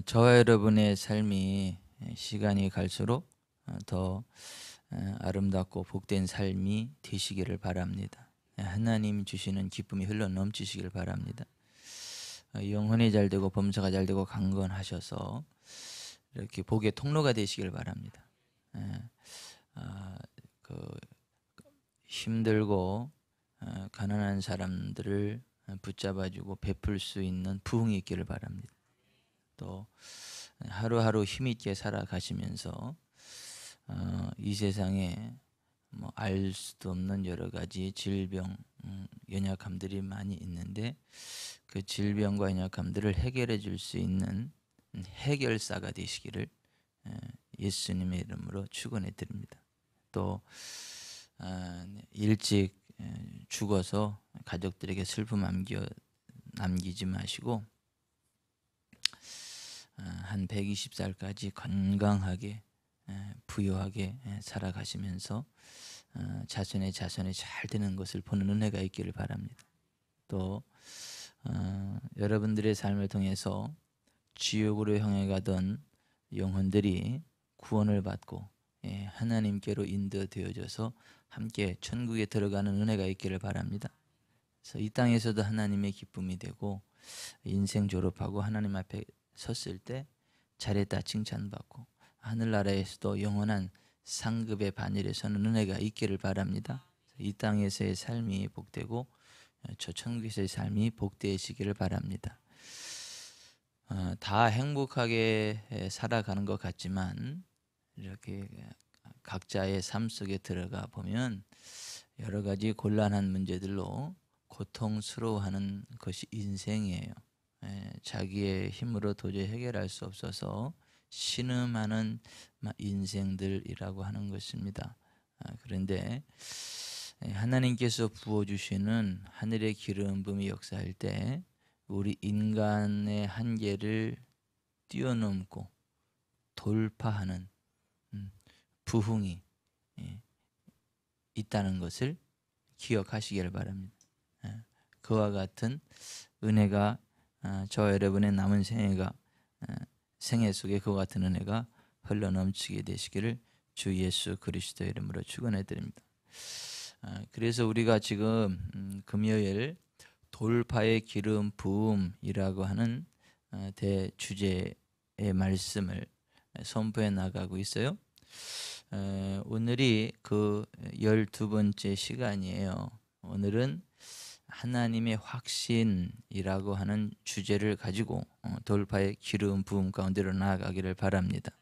저와 여러분의 삶이 시간이 갈수록 더 아름답고 복된 삶이 되시기를 바랍니다. 하나님 주시는 기쁨이 흘러 넘치시길 바랍니다. 영혼이 잘되고 범사가 잘되고 강건하셔서 이렇게 복의 통로가 되시길 바랍니다. 그 힘들고 가난한 사람들을 붙잡아주고 베풀 수 있는 부흥이 있기를 바랍니다. 또 하루하루 힘있게 살아가시면서 이 세상에 알 수도 없는 여러 가지 질병, 연약함들이 많이 있는데 그 질병과 연약함들을 해결해 줄 수 있는 해결사가 되시기를 예수님의 이름으로 축원해 드립니다. 또 일찍 죽어서 가족들에게 슬픔 남기지 마시고 한 120살까지 건강하게 부유하게 살아가시면서 자손의 자손이 잘 되는 것을 보는 은혜가 있기를 바랍니다. 또 여러분들의 삶을 통해서 지옥으로 향해 가던 영혼들이 구원을 받고 하나님께로 인도되어져서 함께 천국에 들어가는 은혜가 있기를 바랍니다. 그래서 이 땅에서도 하나님의 기쁨이 되고 인생 졸업하고 하나님 앞에 섰을 때 잘했다 칭찬받고 하늘나라에서도 영원한 상급의 반열에 서는 은혜가 있기를 바랍니다. 이 땅에서의 삶이 복되고 저 천국에서의 삶이 복되시기를 바랍니다. 다 행복하게 살아가는 것 같지만 이렇게 각자의 삶 속에 들어가 보면 여러 가지 곤란한 문제들로 고통스러워하는 것이 인생이에요. 자기의 힘으로 도저히 해결할 수 없어서 신음하는 인생들이라고 하는 것입니다. 그런데 하나님께서 부어주시는 하늘의 기름 부음이 역사할 때 우리 인간의 한계를 뛰어넘고 돌파하는 부흥이 있다는 것을 기억하시기를 바랍니다. 그와 같은 은혜가 저와 여러분의 남은 생애 속에 그와 같은 은혜가 흘러넘치게 되시기를 주 예수 그리스도의 이름으로 축원해 드립니다. 그래서 우리가 지금 금요일 돌파의 기름 부음이라고 하는 대주제의 말씀을 선포해 나가고 있어요. 오늘이 그 12번째 시간이에요. 오늘은 하나님의 확신이라고 하는 주제를 가지고 돌파의 기름 부음 가운데로 나아가기를 바랍니다.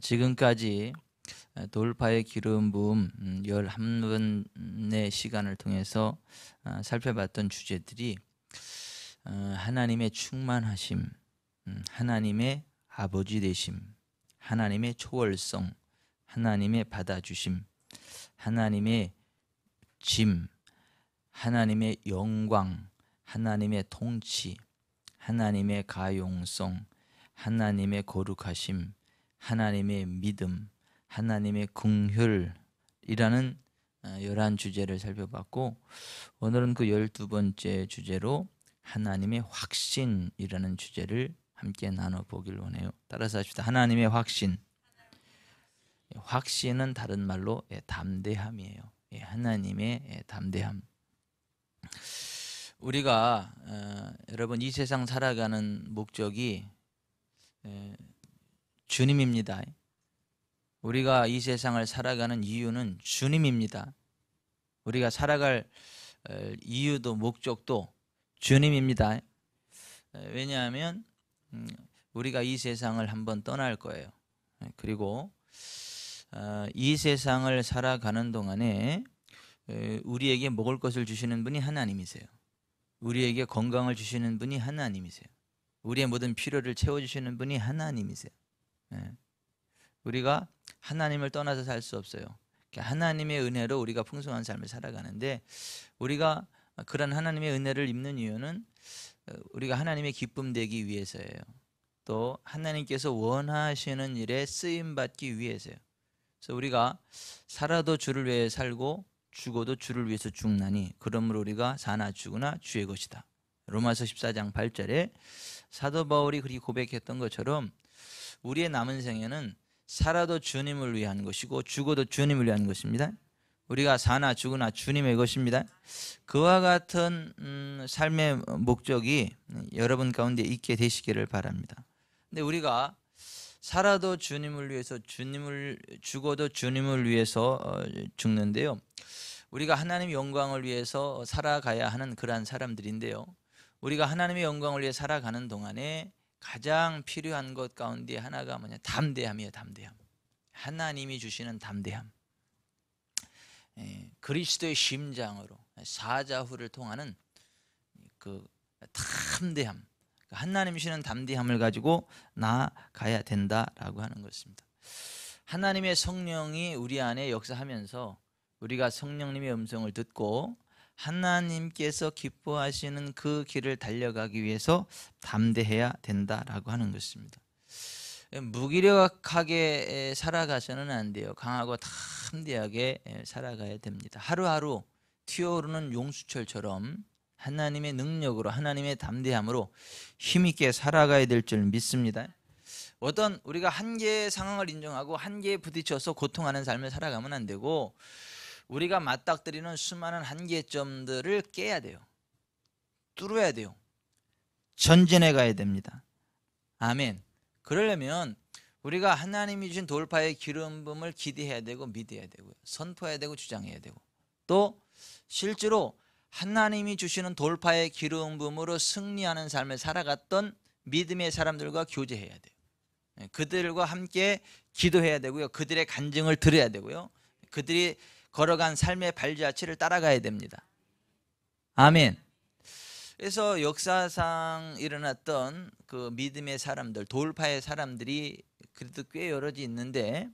지금까지 돌파의 기름 부음 11번의 시간을 통해서 살펴봤던 주제들이 하나님의 충만하심, 하나님의 아버지 되심, 하나님의 초월성, 하나님의 받아주심, 하나님의 짐, 하나님의 영광, 하나님의 통치, 하나님의 가용성, 하나님의 거룩하심, 하나님의 믿음, 하나님의 긍휼이라는 11주제를 살펴봤고 오늘은 그 12번째 주제로 하나님의 확신이라는 주제를 함께 나눠보기를 원해요. 따라서 합시다. 하나님의 확신. 확신은 다른 말로 담대함이에요. 하나님의 담대함. 우리가 여러분 이 세상 살아가는 목적이 주님입니다. 우리가 이 세상을 살아가는 이유는 주님입니다. 우리가 살아갈 이유도 목적도 주님입니다. 왜냐하면 우리가 이 세상을 한번 떠날 거예요. 그리고 이 세상을 살아가는 동안에 우리에게 먹을 것을 주시는 분이 하나님이세요. 우리에게 건강을 주시는 분이 하나님이세요. 우리의 모든 필요를 채워주시는 분이 하나님이세요. 우리가 하나님을 떠나서 살 수 없어요. 하나님의 은혜로 우리가 풍성한 삶을 살아가는데 우리가 그런 하나님의 은혜를 입는 이유는 우리가 하나님의 기쁨 되기 위해서예요. 또 하나님께서 원하시는 일에 쓰임받기 위해서요. 그래서 우리가 살아도 주를 위해 살고 죽어도 주를 위해서 죽나니 그러므로 우리가 사나 죽으나 주의 것이다. 로마서 14장 8절에 사도 바울이 그렇게 고백했던 것처럼 우리의 남은 생애는 살아도 주님을 위한 것이고 죽어도 주님을 위한 것입니다. 우리가 사나 죽으나 주님의 것입니다. 그와 같은 삶의 목적이 여러분 가운데 있게 되시기를 바랍니다. 근데 우리가 살아도 주님을 위해서, 죽어도 주님을 위해서 죽는데요. 우리가 하나님의 영광을 위해서 살아가야 하는 그러한 사람들인데요. 우리가 하나님의 영광을 위해 살아가는 동안에 가장 필요한 것 가운데 하나가 뭐냐? 담대함이에요. 담대함. 하나님이 주시는 담대함. 그리스도의 심장으로 사자후를 통하는 그 담대함, 하나님 주시는 담대함을 가지고 나아가야 된다라고 하는 것입니다. 하나님의 성령이 우리 안에 역사하면서 우리가 성령님의 음성을 듣고 하나님께서 기뻐하시는 그 길을 달려가기 위해서 담대해야 된다라고 하는 것입니다. 무기력하게 살아가서는 안 돼요. 강하고 담대하게 살아가야 됩니다. 하루하루 튀어오르는 용수철처럼 하나님의 능력으로, 하나님의 담대함으로 힘있게 살아가야 될 줄 믿습니다. 어떤 우리가 한계의 상황을 인정하고 한계에 부딪혀서 고통하는 삶을 살아가면 안 되고, 우리가 맞닥뜨리는 수많은 한계점들을 깨야 돼요. 뚫어야 돼요. 전진해 가야 됩니다. 아멘. 그러려면 우리가 하나님이 주신 돌파의 기름 부음을 기대해야 되고 믿어야 되고요. 선포해야 되고 주장해야 되고, 또 실제로 하나님이 주시는 돌파의 기름 부음으로 승리하는 삶을 살아갔던 믿음의 사람들과 교제해야 돼요. 그들과 함께 기도해야 되고요. 그들의 간증을 들어야 되고요. 그들이 걸어간 삶의 발자취를 따라가야 됩니다. 아멘. 그래서 역사상 일어났던 그 믿음의 사람들, 돌파의 사람들이 그래도 꽤 여럿이 있는데,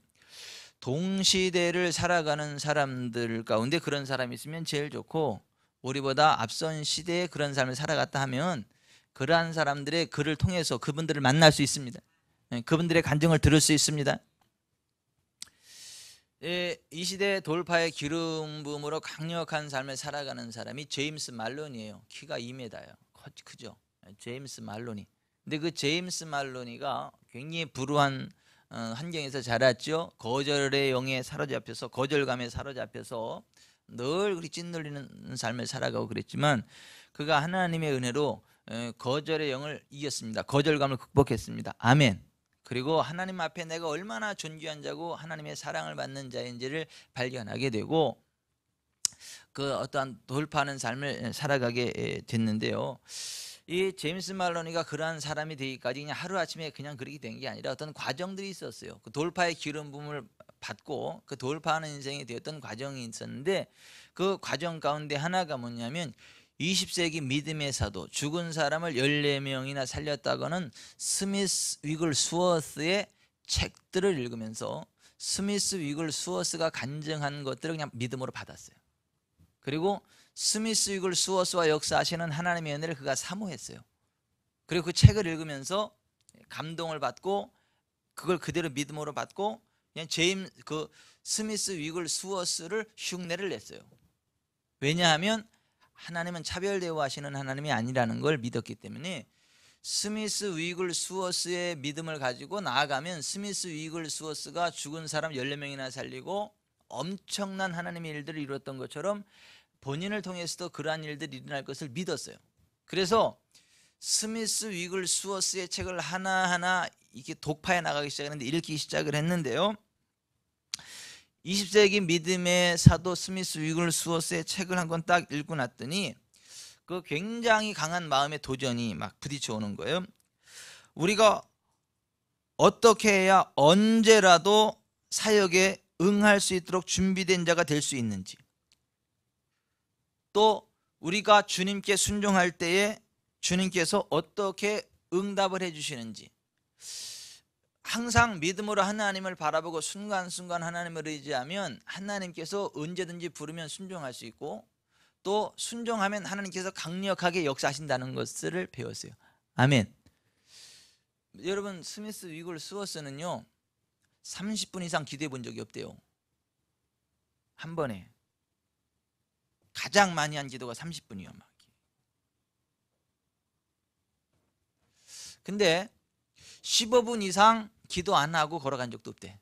동시대를 살아가는 사람들 가운데 그런 사람이 있으면 제일 좋고, 우리보다 앞선 시대에 그런 삶을 살아갔다 하면 그러한 사람들의 글을 통해서 그분들을 만날 수 있습니다. 그분들의 간증을 들을 수 있습니다. 이 시대 돌파의 기름 부음으로 강력한 삶을 살아가는 사람이 제임스 말론이에요. 키가 2m예요. 크죠? 제임스 말론이. 근데 그 제임스 말론이가 굉장히 불우한 환경에서 자랐죠. 거절의 영에 사로잡혀서, 거절감에 사로잡혀서 늘 그렇게 찐들리는 삶을 살아가고 그랬지만, 그가 하나님의 은혜로 거절의 영을 이겼습니다. 거절감을 극복했습니다. 아멘. 그리고 하나님 앞에 내가 얼마나 존귀한 자고 하나님의 사랑을 받는 자인지를 발견하게 되고, 그 어떠한 돌파하는 삶을 살아가게 됐는데요. 이 제임스 말로니가 그러한 사람이 되기까지 그냥 하루아침에 그냥 그렇게 된 게 아니라 어떤 과정들이 있었어요. 그 돌파의 기름 부음을 받고 그 돌파하는 인생이 되었던 과정이 있었는데, 그 과정 가운데 하나가 뭐냐면 20세기 믿음의 사도, 죽은 사람을 14명이나 살렸다고는 스미스 위글 수어스의 책들을 읽으면서 스미스 위글 수어스가 간증한 것들을 그냥 믿음으로 받았어요. 그리고 스미스 위글 수어스와 역사하시는 하나님의 은혜를 그가 사모했어요. 그리고 그 책을 읽으면서 감동을 받고 그걸 그대로 믿음으로 받고 그냥 스미스 위글 수어스를 흉내를 냈어요. 왜냐하면 하나님은 차별 대우하시는 하나님이 아니라는 걸 믿었기 때문에, 스미스 위글 수어스의 믿음을 가지고 나아가면 스미스 위글 수어스가 죽은 사람 14명이나 살리고 엄청난 하나님의 일들을 이루었던 것처럼 본인을 통해서도 그러한 일들이 일어날 것을 믿었어요. 그래서 스미스 위글 수어스의 책을 하나하나 이렇게 독파해 나가기 시작했는데, 읽기 시작을 했는데요. 20세기 믿음의 사도 스미스 위글 수어스의 책을 한 권 딱 읽고 났더니 그 굉장히 강한 마음의 도전이 막 부딪혀 오는 거예요. 우리가 어떻게 해야 언제라도 사역에 응할 수 있도록 준비된 자가 될 수 있는지, 또 우리가 주님께 순종할 때에 주님께서 어떻게 응답을 해주시는지, 항상 믿음으로 하나님을 바라보고 순간순간 하나님을 의지하면 하나님께서 언제든지 부르면 순종할 수 있고, 또 순종하면 하나님께서 강력하게 역사하신다는 것을 배웠어요. 아멘. 여러분, 스미스 위글 수어스는요 30분 이상 기도해 본 적이 없대요. 한 번에. 가장 많이 한 기도가 30분이요. 근데 15분 이상 기도 안 하고 걸어간 적도 없대.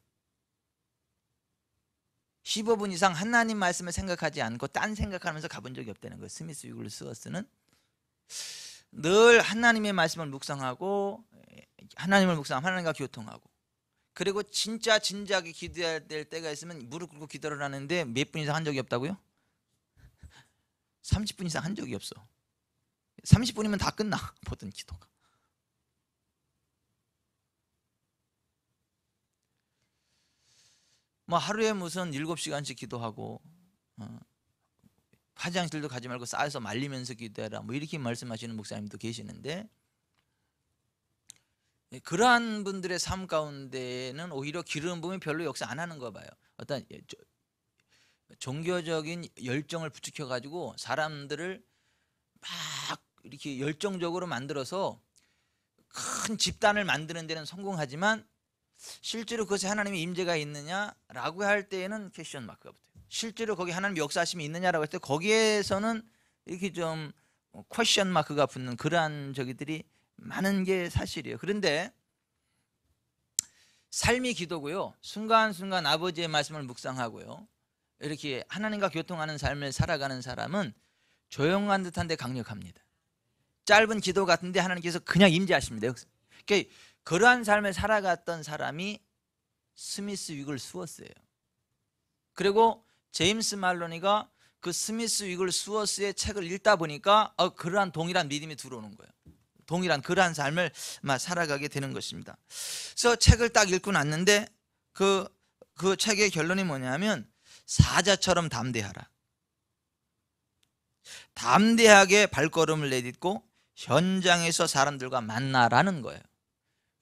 15분 이상 하나님 말씀을 생각하지 않고 딴 생각하면서 가본 적이 없다는 거예요. 스미스 위글스워스는 늘 하나님의 말씀을 묵상하고 하나님과 교통하고, 그리고 진짜 진지하게 기도해야 될 때가 있으면 무릎 꿇고 기도를 하는데 몇 분 이상 한 적이 없다고요? 30분 이상 한 적이 없어. 30분이면 다 끝나 모든 기도가. 뭐 하루에 무슨 7시간씩 기도하고 화장실도 가지 말고 쌓여서 말리면서 기도해라 뭐 이렇게 말씀하시는 목사님도 계시는데, 그러한 분들의 삶 가운데는 오히려 기름 부음이 별로 역사 안 하는 거 봐요. 어떤 종교적인 열정을 부추겨 가지고 사람들을 막 이렇게 열정적으로 만들어서 큰 집단을 만드는 데는 성공하지만 실제로 그것에 하나님의 임재가 있느냐라고 할 때에는 퀘스천 마크가 붙어요. 실제로 거기 하나님 역사하심이 있느냐라고 할 때 거기에서는 이렇게 좀 퀘스천 마크가 붙는 그러한 저기들이 많은 게 사실이에요. 그런데 삶이 기도고요. 순간순간 아버지의 말씀을 묵상하고요. 이렇게 하나님과 교통하는 삶을 살아가는 사람은 조용한 듯한데 강력합니다. 짧은 기도 같은데 하나님께서 그냥 임재하십니다. 그러니까 그러한 삶을 살아갔던 사람이 스미스 위글스워스예요. 그리고 제임스 말로니가 그 스미스 위글스워스의 책을 읽다 보니까 그러한 동일한 믿음이 들어오는 거예요. 동일한 그러한 삶을 살아가게 되는 것입니다. 그래서 책을 딱 읽고 났는데 그 책의 결론이 뭐냐면 사자처럼 담대하라. 담대하게 발걸음을 내딛고 현장에서 사람들과 만나라는 거예요.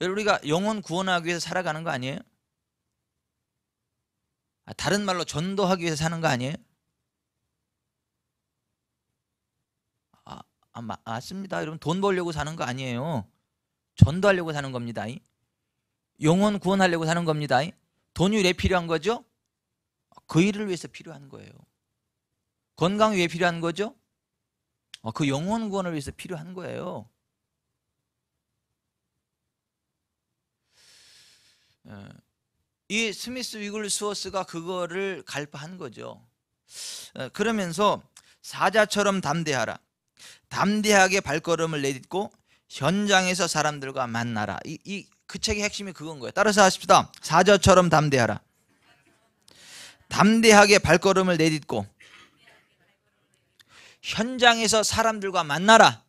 우리가 영혼 구원하기 위해서 살아가는 거 아니에요? 다른 말로 전도하기 위해서 사는 거 아니에요? 맞습니다. 여러분 돈 벌려고 사는 거 아니에요. 전도하려고 사는 겁니다. 영혼 구원하려고 사는 겁니다. 돈이 왜 필요한 거죠? 그 일을 위해서 필요한 거예요. 건강이 왜 필요한 거죠? 그 영혼 구원을 위해서 필요한 거예요. 이 스미스 위글스워스가 그거를 갈파한 거죠. 그러면서 사자처럼 담대하라. 담대하게 발걸음을 내딛고 현장에서 사람들과 만나라. 그 책의 핵심이 그건 거예요. 따라서 하십시다. 사자처럼 담대하라. 담대하게 발걸음을 내딛고 현장에서 사람들과 만나라.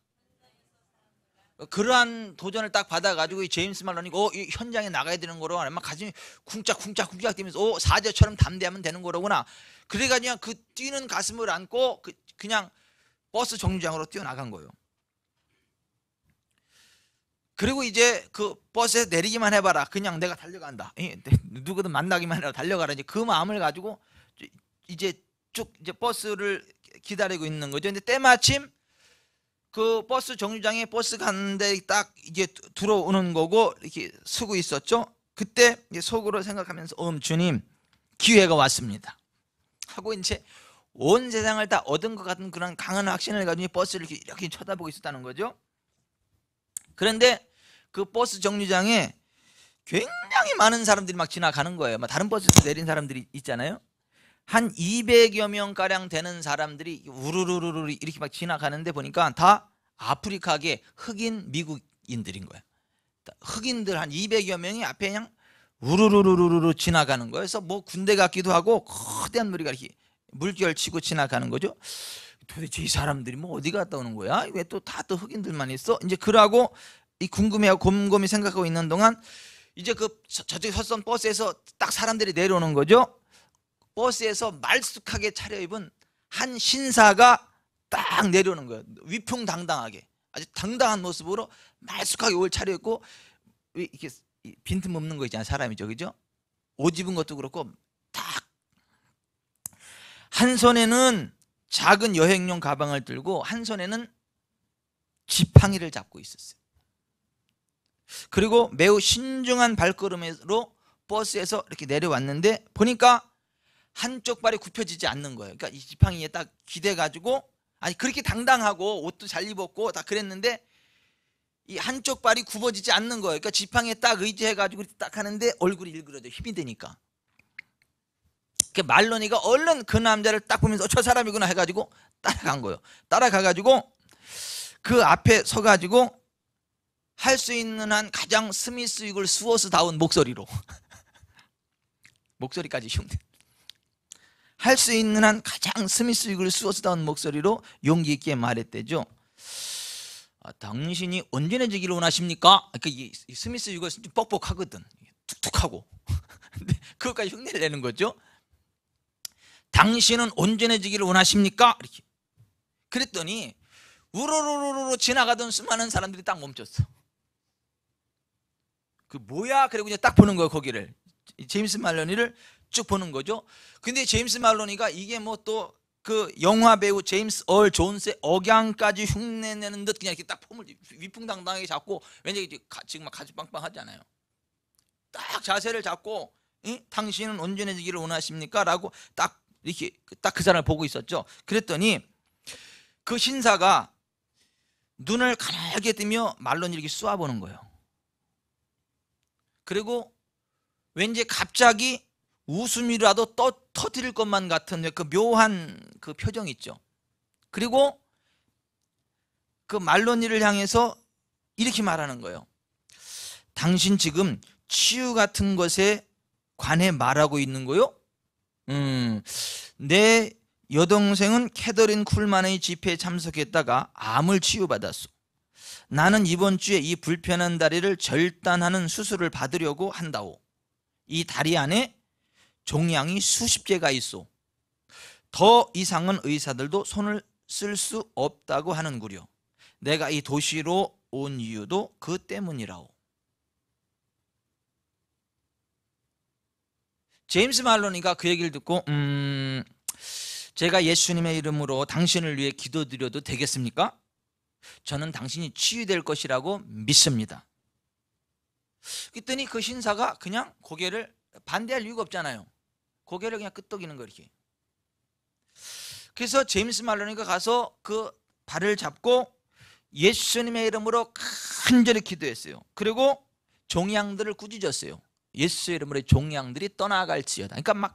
그러한 도전을 딱 받아가지고 이 제임스 말로니 이 현장에 나가야 되는 거로 막 가슴이 쿵짝쿵짝 뛰면서 사자처럼 담대하면 되는 거로구나. 그래가지고 그냥 그 뛰는 가슴을 안고 그냥 버스 정류장으로 뛰어나간 거예요. 그리고 이제 그 버스에서 내리기만 해봐라. 그냥 내가 달려간다. 누구든 만나기만 해라. 달려가라. 이제 그 마음을 가지고 이제 쭉 이제 버스를 기다리고 있는 거죠. 근데 때마침 그 버스 정류장에 버스 가는데 딱 이제 들어오는 거고 이렇게 서고 있었죠. 그때 이제 속으로 생각하면서 주님 기회가 왔습니다 하고 이제 온 세상을 다 얻은 것 같은 그런 강한 확신을 가지고 버스를 이렇게 쳐다보고 있었다는 거죠. 그런데 그 버스 정류장에 굉장히 많은 사람들이 막 지나가는 거예요. 다른 버스에서 내린 사람들이 있잖아요. 한 200여 명가량 되는 사람들이 우르르르르 이렇게 막 지나가는데 보니까 다 아프리카계 흑인 미국인들인 거예요. 흑인들 한 200여 명이 앞에 그냥 우르르르르르 지나가는 거예요. 그래서 뭐 군대 같기도 하고 거대한 무리가 이렇게 물결 치고 지나가는 거죠. 도대체 이 사람들이 뭐 어디 갔다 오는 거야? 왜 또 다 또 흑인들만 있어? 이제 그러고 이 궁금해하고 곰곰이 생각하고 있는 동안 이제 저쪽에 섰던 버스에서 딱 사람들이 내려오는 거죠. 버스에서 말쑥하게 차려입은 한 신사가 딱 내려오는 거예요. 위풍당당하게 아주 당당한 모습으로 말쑥하게 옷을 차려입고 이렇게 빈틈없는 거 있잖아요. 사람이죠, 그죠? 옷 입은 것도 그렇고 딱 한 손에는 작은 여행용 가방을 들고 한 손에는 지팡이를 잡고 있었어요. 그리고 매우 신중한 발걸음으로 버스에서 이렇게 내려왔는데 보니까 한쪽 발이 굽혀지지 않는 거예요. 그러니까 이 지팡이에 딱 기대가지고 그렇게 당당하고 옷도 잘 입었고 다 그랬는데 이 한쪽 발이 굽어지지 않는 거예요. 그러니까 지팡이에 딱 의지해가지고 딱 하는데 얼굴이 일그러져, 힘이 되니까. 말로니가 얼른 그 남자를 딱 보면서 저 사람이구나 해가지고 따라간 거예요. 따라가가지고 그 앞에 서가지고 할 수 있는 한 가장 스미스 위글 스워스다운 목소리로 목소리까지 흉내, 할 수 있는 한 가장 스미스 위글 스워스다운 목소리로 용기 있게 말했대죠. 당신이 온전해지기를 원하십니까? 그러니까 이 스미스 위글은 좀 뻑뻑하거든, 툭툭하고. 근데 그것까지 흉내를 내는 거죠. 당신은 온전해지기를 원하십니까? 이렇게. 그랬더니 우르르르르 지나가던 수많은 사람들이 딱 멈췄어. 그 뭐야? 그리고 이제 딱 보는 거예요. 거기를 제임스 말로니를 쭉 보는 거죠. 근데 제임스 말로니가 이게 뭐 또 그 영화 배우 제임스 얼 존스의 억양까지 흉내내는 듯 그냥 이렇게 딱 폼을 위풍당당하게 잡고, 왠지 지금 막 가지빵빵 하잖아요. 딱 자세를 잡고 당신은 온전해지기를 원하십니까? 라고 딱 이렇게 딱 그 사람을 보고 있었죠. 그랬더니 그 신사가 눈을 가늘게 뜨며 말로니를 이렇게 쏘아보는 거예요. 그리고 왠지 갑자기 웃음이라도 터뜨릴 것만 같은 그 묘한 그 표정 있죠. 그리고 그 말로니를 향해서 이렇게 말하는 거예요. 당신 지금 치유 같은 것에 관해 말하고 있는 거요? 내 여동생은 캐더린 쿨만의 집회에 참석했다가 암을 치유받았어. 나는 이번 주에 이 불편한 다리를 절단하는 수술을 받으려고 한다오. 이 다리 안에 종양이 수십 개가 있어. 더 이상은 의사들도 손을 쓸 수 없다고 하는구려. 내가 이 도시로 온 이유도 그 때문이라오. 제임스 말로니가 그 얘기를 듣고 제가 예수님의 이름으로 당신을 위해 기도드려도 되겠습니까? 저는 당신이 치유될 것이라고 믿습니다. 그랬더니 그 신사가 그냥 고개를, 반대할 이유가 없잖아요. 고개를 그냥 끄덕이는 거 이렇게. 그래서 제임스 말로니가 가서 그 발을 잡고 예수님의 이름으로 간절히 기도했어요. 그리고 종양들을 꾸짖었어요. 예수의 이름으로 종양들이 떠나갈지어다. 그러니까 막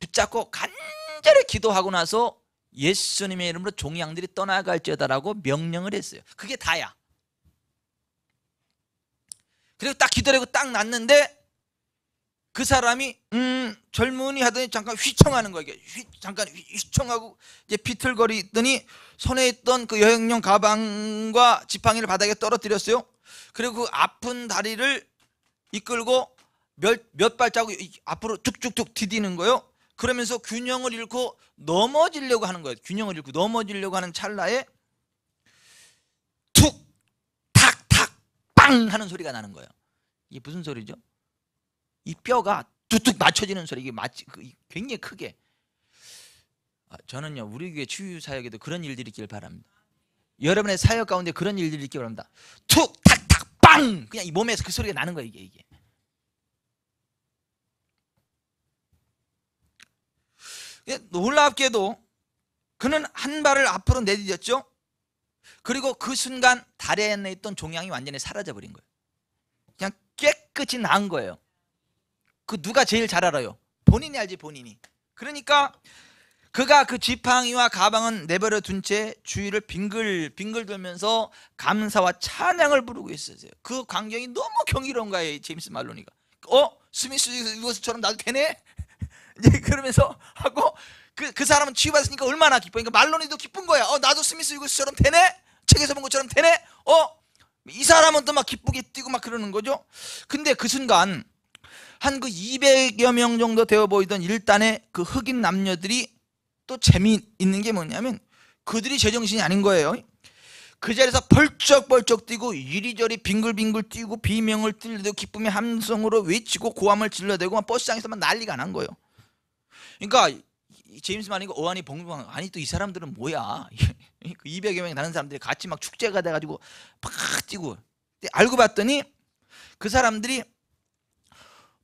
붙잡고 간절히 기도하고 나서 예수님의 이름으로 종양들이 떠나갈지어다라고 명령을 했어요. 그게 다야. 그리고 딱 기다리고 딱 났는데 그 사람이 젊은이 하더니 잠깐 휘청하는 거예요. 잠깐 휘청하고 이제 비틀거리더니 손에 있던 그 여행용 가방과 지팡이를 바닥에 떨어뜨렸어요. 그리고 그 아픈 다리를 이끌고 몇 발자국 앞으로 쭉쭉쭉 디디는 거예요. 그러면서 균형을 잃고 넘어지려고 하는 거예요. 균형을 잃고 넘어지려고 하는 찰나에 툭, 탁, 탁, 빵 하는 소리가 나는 거예요. 이게 무슨 소리죠? 이 뼈가 뚝뚝 맞춰지는 소리. 이게 굉장히 크게. 저는요, 우리 교회 치유 사역에도 그런 일들이 있길 바랍니다. 여러분의 사역 가운데 그런 일들이 있길 바랍니다. 툭, 탁, 탁, 빵! 그냥 이 몸에서 그 소리가 나는 거예요. 이게. 놀랍게도 그는 한 발을 앞으로 내디뎠죠. 그리고 그 순간 다리 안에 있던 종양이 완전히 사라져버린 거예요. 그냥 깨끗이 나은 거예요. 그 누가 제일 잘 알아요? 본인이 알지, 본인이. 그러니까 그가 그 지팡이와 가방은 내버려 둔 채 주위를 빙글 돌면서 감사와 찬양을 부르고 있었어요. 그 광경이 너무 경이로운 거예요. 제임스 말로니가. 스미스 이것처럼 나도 되네? 이제 그러면서 하고 그 사람은 치유받았으니까 얼마나 기뻐. 그러니까 말로니도 기쁜 거야. 나도 스미스 이것처럼 되네? 책에서 본 것처럼 되네? 이 사람은 또 막 기쁘게 뛰고 막 그러는 거죠. 근데 그 순간 한 그 200여 명 정도 되어 보이던 일단의 그 흑인 남녀들이 또 재미있는 게 뭐냐면 그들이 제정신이 아닌 거예요. 그 자리에서 벌쩍벌쩍 뛰고 이리저리 빙글빙글 뛰고 비명을 들려대고 기쁨의 함성으로 외치고 고함을 질러대고 버스장에서만 난리가 난 거예요. 그러니까 제임스 말로니가 어안이 벙벙. 아니 또 이 사람들은 뭐야? 그 200여 명이 다른 사람들이 같이 막 축제가 돼가지고 팍 뛰고. 알고 봤더니 그 사람들이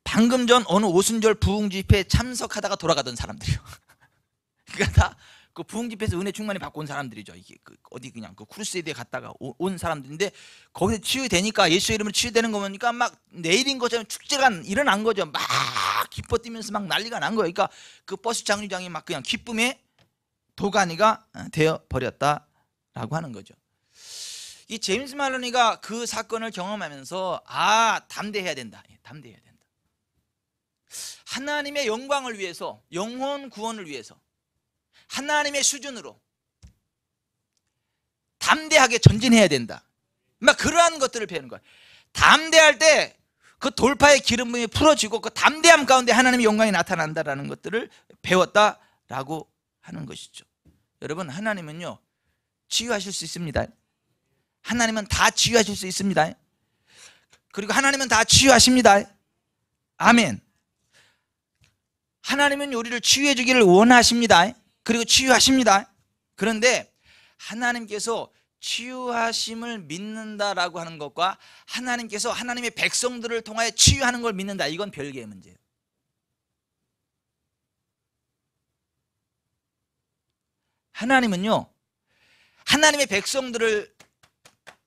방금 전 어느 오순절 부흥 집회에 참석하다가 돌아가던 사람들이요. 그러니까 다 그 부흥 집회에서 은혜 충만히 받고 온 사람들이죠. 이게 어디 그냥 그 크루세이드에 갔다가 온 사람들인데 거기서 치유되니까 예수 이름으로 치유되는 거 보니까 막 내일인 것처럼 축제가 일어난 거죠. 막 기뻐 뛰면서 막 난리가 난 거예요. 그러니까 그 버스 장류장이 막 그냥 기쁨의 도가니가 되어 버렸다라고 하는 거죠. 이 제임스 말로니가 그 사건을 경험하면서 담대해야 된다. 담대해야 된다. 하나님의 영광을 위해서, 영혼 구원을 위해서 하나님의 수준으로 담대하게 전진해야 된다. 막 그러한 것들을 배우는 거야. 담대할 때 그 돌파의 기름 부음이 풀어지고 그 담대함 가운데 하나님의 영광이 나타난다라는 것들을 배웠다라고 하는 것이죠. 여러분, 하나님은요 치유하실 수 있습니다. 하나님은 다 치유하실 수 있습니다. 그리고 하나님은 다 치유하십니다. 아멘. 하나님은 우리를 치유해 주기를 원하십니다. 그리고 치유하십니다. 그런데 하나님께서 치유하심을 믿는다라고 하는 것과 하나님께서 하나님의 백성들을 통하여 치유하는 걸 믿는다, 이건 별개의 문제예요. 하나님은요 하나님의 백성들을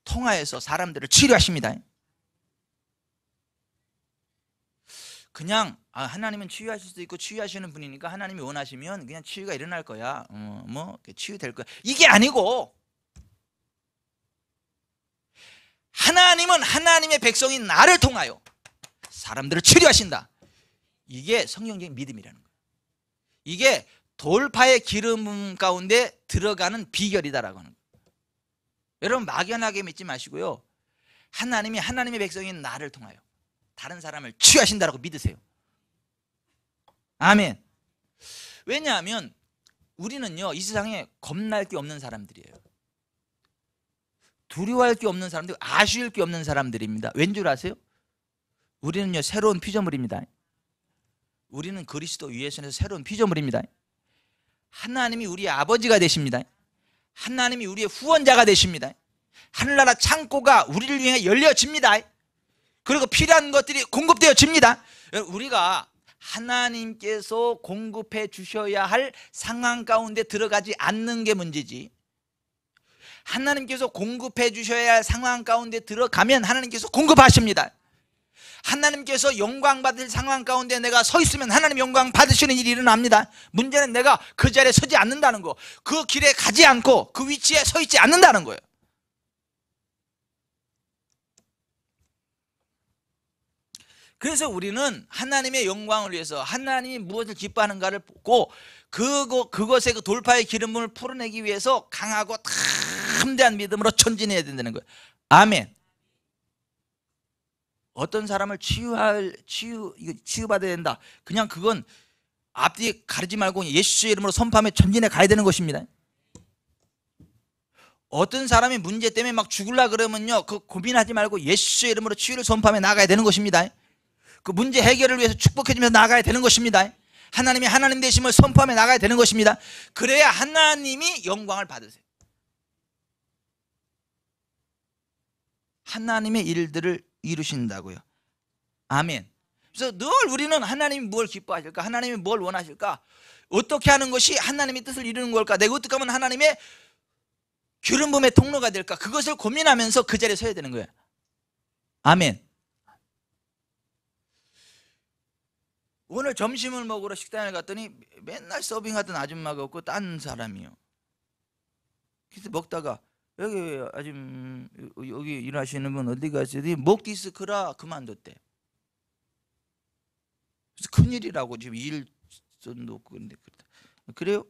통하여서 사람들을 치료하십니다. 그냥 하나님은 치유하실 수도 있고 치유하시는 분이니까 하나님이 원하시면 그냥 치유가 일어날 거야, 뭐 치유될 거야, 이게 아니고 하나님은 하나님의 백성인 나를 통하여 사람들을 치료하신다. 이게 성경적인 믿음이라는 거예요. 이게 돌파의 기름 가운데 들어가는 비결이다라고 하는 거예요. 여러분, 막연하게 믿지 마시고요, 하나님이 하나님의 백성인 나를 통하여 다른 사람을 치유하신다라고 믿으세요. 아멘. 왜냐하면 우리는요 이 세상에 겁날 게 없는 사람들이에요. 두려워할 게 없는 사람들, 아쉬울 게 없는 사람들입니다. 왠 줄 아세요? 우리는요 새로운 피조물입니다. 우리는 그리스도 위에서 새로운 피조물입니다. 하나님이 우리의 아버지가 되십니다. 하나님이 우리의 후원자가 되십니다. 하늘나라 창고가 우리를 위해 열려집니다. 그리고 필요한 것들이 공급되어집니다. 우리가 하나님께서 공급해 주셔야 할 상황 가운데 들어가지 않는 게 문제지, 하나님께서 공급해 주셔야 할 상황 가운데 들어가면 하나님께서 공급하십니다. 하나님께서 영광 받을 상황 가운데 내가 서 있으면 하나님 영광 받으시는 일이 일어납니다. 문제는 내가 그 자리에 서지 않는다는 거, 그 길에 가지 않고 그 위치에 서 있지 않는다는 거예요. 그래서 우리는 하나님의 영광을 위해서 하나님이 무엇을 기뻐하는가를 보고 그것의 그 돌파의 기름을 풀어내기 위해서 강하고 담대한 믿음으로 전진해야 된다는 거예요. 아멘. 어떤 사람을 치유받아야 된다, 그냥 그건 앞뒤 가리지 말고 예수의 이름으로 선포하며 전진해 가야 되는 것입니다. 어떤 사람이 문제 때문에 막 죽으려 그러면요 그 고민하지 말고 예수의 이름으로 치유를 선포하며 나가야 되는 것입니다. 그 문제 해결을 위해서 축복해 주면서 나가야 되는 것입니다. 하나님이 하나님 되심을 선포하며 나가야 되는 것입니다. 그래야 하나님이 영광을 받으세요. 하나님의 일들을 이루신다고요. 아멘. 그래서 늘 우리는 하나님이 뭘 기뻐하실까, 하나님이 뭘 원하실까, 어떻게 하는 것이 하나님의 뜻을 이루는 걸까, 내가 어떻게 하면 하나님의 기름 부음의 통로가 될까, 그것을 고민하면서 그 자리에 서야 되는 거예요. 아멘. 오늘 점심을 먹으러 식당에 갔더니 맨날 서빙하던 아줌마가 없고 딴 사람이요. 그래서 먹다가 여기 아줌 여기 일하시는 분 어디 가시더니 목 디스크라 그만뒀대. 그래서 큰일이라고, 지금 일선도 없고. 근데 그래요?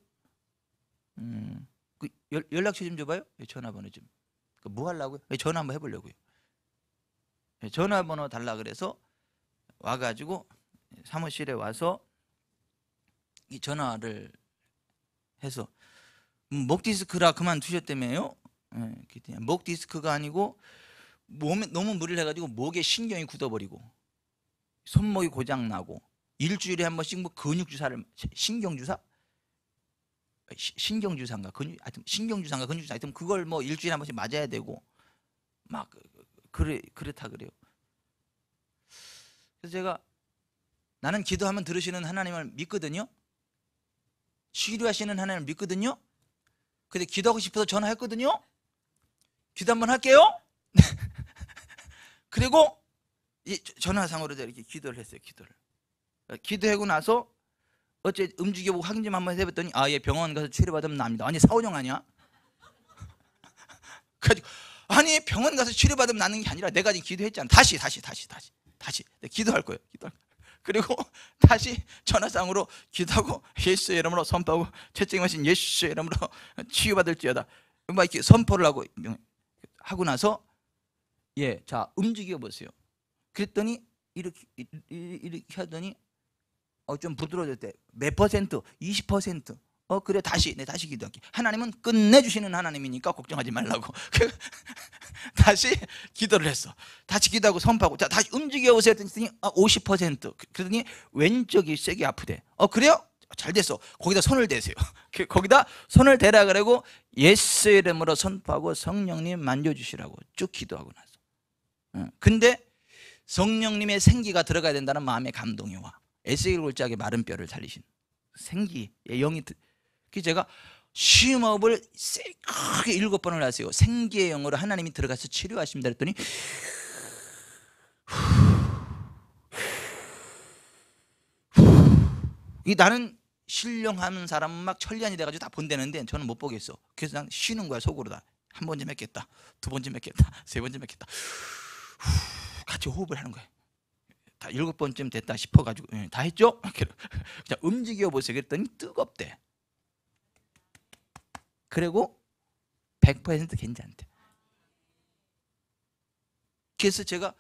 그 연락처 좀 줘봐요. 전화번호 좀. 뭐 하려고요? 전화 한번 해보려고요. 전화번호 달라 그래서 와가지고 사무실에 와서 이 전화를 해서 목 디스크라 그만두셨다며요? 목 디스크가 아니고 몸에 너무 무리를 해가지고 목에 신경이 굳어버리고 손목이 고장나고 일주일에 한 번씩 뭐 근육주사를, 신경주사? 신경주사인가 하여튼 신경주사인가 근육주사, 하여튼 그걸 뭐 일주일에 한 번씩 맞아야 되고 막 그렇다 그래요. 그래서 제가 나는 기도하면 들으시는 하나님을 믿거든요. 치료하시는 하나님을 믿거든요. 근데 기도하고 싶어서 전화했거든요. 기도 한번 할게요. 그리고 이 전화상으로 이렇게 기도를 했어요. 기도하고 나서 어째 움직여보고 확인 좀 한번 해봤더니 얘 병원 가서 치료받으면 납니다. 아니 사원형 아니야? 그래가지고 아니 병원 가서 치료받으면 나는 게 아니라 내가 지금 기도했잖아. 다시 내가 기도할 거예요. 그리고 다시 전화상으로 기도하고 예수의 이름으로 선포하고 채찍마신 예수의 이름으로 치유받을지어다 막 이렇게 선포를 하고 나서 자 움직여 보세요. 그랬더니 이렇게 하더니 좀 부드러워졌대. 몇 퍼센트? 20%. 그래 다시 기도할게. 하나님은 끝내주시는 하나님이니까 걱정하지 말라고. 다시 기도를 했어. 다시 기도하고 선포하고 자 다시 움직여 보세요 했더니 50%. 그러더니 왼쪽이 세게 아프대. 그래요? 잘 됐어. 거기다 손을 대세요. 거기다 손을 대라 그러고 예수의 이름으로 선포하고 성령님 만져주시라고 쭉 기도하고 나서. 근데 성령님의 생기가 들어가야 된다는 마음의 감동이 와. 에스겔 골짜기 마른 뼈를 살리신 생기의 영이. 그래서 제가 심호흡을 크게 7번을 하세요. 생기의 영으로 하나님이 들어가서 치료하십니다 그랬더니 나는 신령하는 사람은 막 천리안이 돼가지고 다 본다는데 저는 못 보겠어. 그래서 난 쉬는 거야. 속으로 다. 한 번쯤 했겠다, 두 번쯤 했겠다, 세 번쯤 했겠다. 같이 호흡을 하는 거예요. 다 7번쯤 됐다 싶어가지고 다 했죠? 그냥 움직여 보세요 그랬더니 뜨겁대. 그리고 100% 괜찮대. 그래서 제가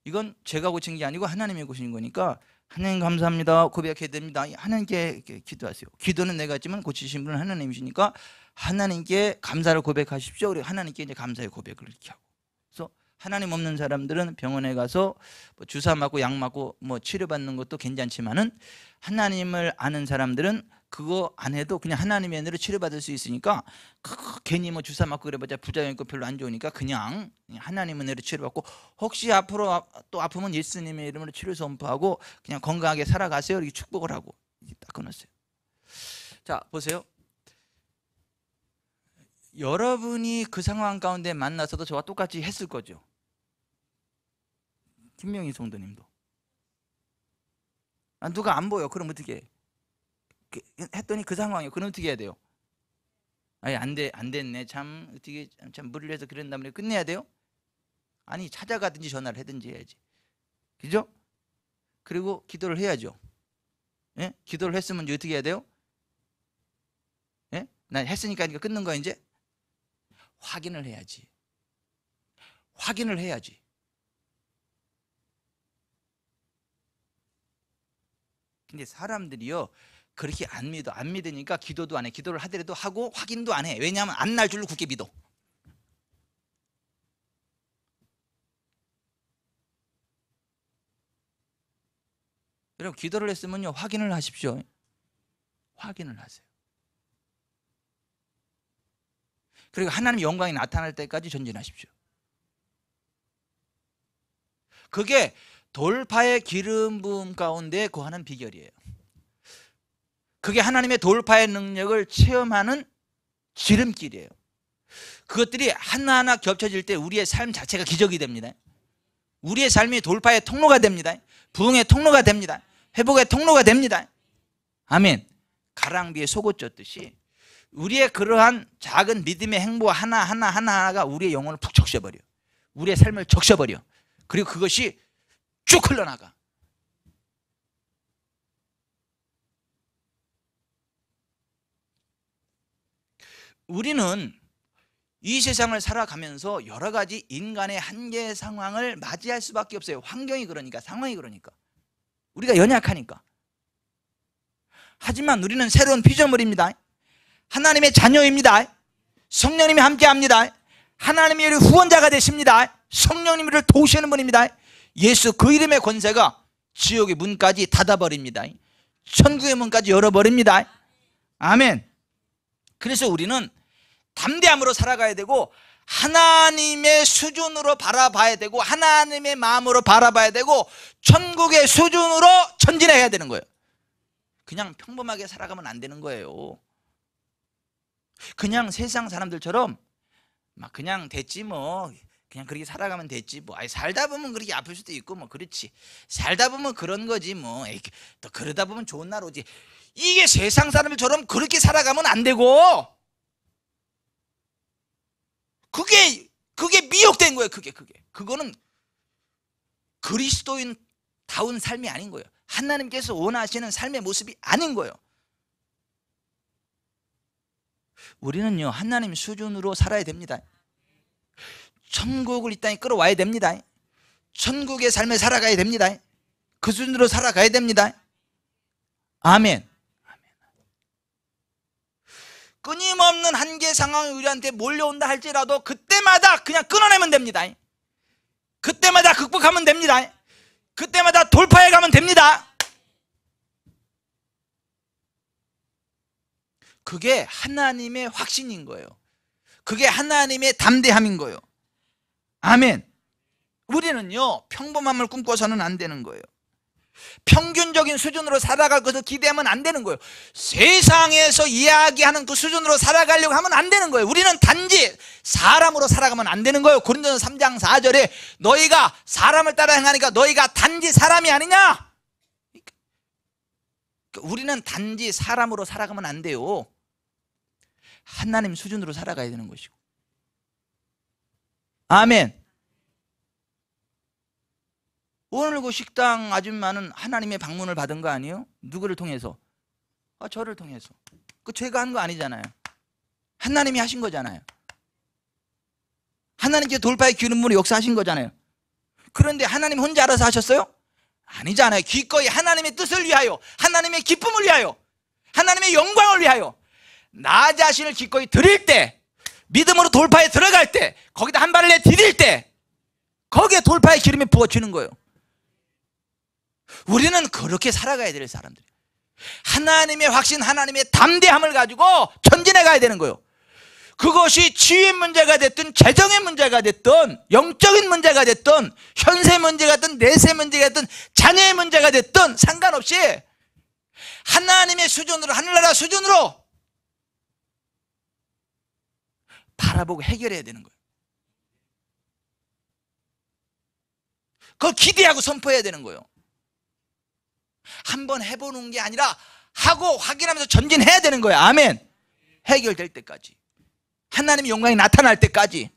이건 제가 고친 게 아니고 하나님이 고친 거니까 하나님 감사합니다 고백해야 됩니다. 하나님께 기도하세요. 기도는 내가 했지만 고치신 분은 하나님이시니까 하나님께 감사를 고백하십시오. 그리고 하나님께 이제 감사의 고백을 이렇게 하고. 그래서 하나님 없는 사람들은 병원에 가서 뭐 주사 맞고 약 맞고 뭐 치료받는 것도 괜찮지만은 하나님을 아는 사람들은 그거 안 해도 그냥 하나님의 은혜로 치료받을 수 있으니까 괜히 뭐 주사 맞고 그래봤자 부작용 있고 별로 안 좋으니까 그냥 하나님의 은혜로 치료받고 혹시 앞으로 또 아프면 예수님의 이름으로 치료 선포하고 그냥 건강하게 살아가세요 이렇게 축복을 하고 딱 끊었어요. 자 보세요. 여러분이 그 상황 가운데 만나서도 저와 똑같이 했을 거죠. 김명희 성도님도. 누가 안 보여. 그럼 어떻게 해? 했더니 그 상황이에요. 그럼 어떻게 해야 돼요? 아니 안 됐네. 참 어떻게 참 무리를 해서 그랬다면 끝내야 돼요? 아니 찾아가든지 전화를 하든지 해야지. 그죠? 그리고 기도를 해야죠. 예? 기도를 했으면 이제 어떻게 해야 돼요? 예? 난 했으니까 끊는 거야 이제? 확인을 해야지. 근데 사람들이요 그렇게 안 믿으니까 기도도 안 해. 기도를 하더라도 하고 확인도 안 해. 왜냐하면 안 날 줄로 굳게 믿어. 여러분 기도를 했으면요 확인을 하십시오. 확인을 하세요. 그리고 하나님의 영광이 나타날 때까지 전진하십시오. 그게 돌파의 기름 부음 가운데 거하는 비결이에요. 그게 하나님의 돌파의 능력을 체험하는 지름길이에요. 그것들이 하나하나 겹쳐질 때 우리의 삶 자체가 기적이 됩니다. 우리의 삶이 돌파의 통로가 됩니다. 부흥의 통로가 됩니다. 회복의 통로가 됩니다. 아멘. 가랑비에 속옷 젖듯이 우리의 그러한 작은 믿음의 행보 하나하나가 우리의 영혼을 푹 적셔버려. 우리의 삶을 적셔버려. 그리고 그것이 쭉 흘러나가. 우리는 이 세상을 살아가면서 여러 가지 인간의 한계 상황을 맞이할 수밖에 없어요. 환경이 그러니까, 상황이 그러니까, 우리가 연약하니까. 하지만 우리는 새로운 피조물입니다. 하나님의 자녀입니다. 성령님이 함께합니다. 하나님이 우리 후원자가 되십니다. 성령님이 우리를 도우시는 분입니다. 예수 그 이름의 권세가 지옥의 문까지 닫아버립니다. 천국의 문까지 열어버립니다. 아멘. 그래서 우리는 담대함으로 살아가야 되고 하나님의 수준으로 바라봐야 되고 하나님의 마음으로 바라봐야 되고 천국의 수준으로 전진해야 되는 거예요. 그냥 평범하게 살아가면 안 되는 거예요. 그냥 세상 사람들처럼 막 그냥 됐지 뭐, 그냥 그렇게 살아가면 됐지 뭐, 아니 살다 보면 그렇게 아플 수도 있고 뭐, 그렇지, 살다 보면 그런 거지 뭐, 에이, 또 그러다 보면 좋은 날 오지. 이게 세상 사람들처럼 그렇게 살아가면 안 되고, 그게 미혹된 거예요. 그거는 그리스도인 다운 삶이 아닌 거예요. 하나님께서 원하시는 삶의 모습이 아닌 거예요. 우리는요, 하나님 수준으로 살아야 됩니다. 천국을 이 땅에 끌어와야 됩니다. 천국의 삶을 살아가야 됩니다. 그 수준으로 살아가야 됩니다. 아멘. 끊임없는 한계 상황이 우리한테 몰려온다 할지라도 그때마다 그냥 끊어내면 됩니다. 그때마다 극복하면 됩니다. 그때마다 돌파해 가면 됩니다. 그게 하나님의 확신인 거예요. 그게 하나님의 담대함인 거예요. 아멘. 우리는요, 평범함을 꿈꿔서는 안 되는 거예요. 평균적인 수준으로 살아갈 것을 기대하면 안 되는 거예요. 세상에서 이야기하는 그 수준으로 살아가려고 하면 안 되는 거예요. 우리는 단지 사람으로 살아가면 안 되는 거예요. 고린도서 3장 4절에 너희가 사람을 따라 행하니까 너희가 단지 사람이 아니냐. 우리는 단지 사람으로 살아가면 안 돼요. 하나님 수준으로 살아가야 되는 것이고. 아멘. 오늘 그 식당 아줌마는 하나님의 방문을 받은 거 아니에요? 누구를 통해서? 저를 통해서. 그 제가 한 거 아니잖아요. 하나님이 하신 거잖아요. 하나님께 돌파의 기름으로 역사하신 거잖아요. 그런데 하나님 혼자 알아서 하셨어요? 아니잖아요. 기꺼이 하나님의 뜻을 위하여, 하나님의 기쁨을 위하여, 하나님의 영광을 위하여 나 자신을 기꺼이 드릴 때, 믿음으로 돌파에 들어갈 때, 거기다 한 발을 내디딜 때, 거기에 돌파의 기름이 부어지는 거예요. 우리는 그렇게 살아가야 될 사람들이에요. 하나님의 확신, 하나님의 담대함을 가지고 전진해 가야 되는 거예요. 그것이 치유의 문제가 됐든, 재정의 문제가 됐든, 영적인 문제가 됐든, 현세 문제가 됐든, 내세 문제가 됐든, 자녀의 문제가 됐든 상관없이 하나님의 수준으로, 하늘나라 수준으로 바라보고 해결해야 되는 거예요. 그걸 기대하고 선포해야 되는 거예요. 한번 해보는 게 아니라 하고 확인하면서 전진해야 되는 거예요. 아멘. 해결될 때까지, 하나님의 영광이 나타날 때까지.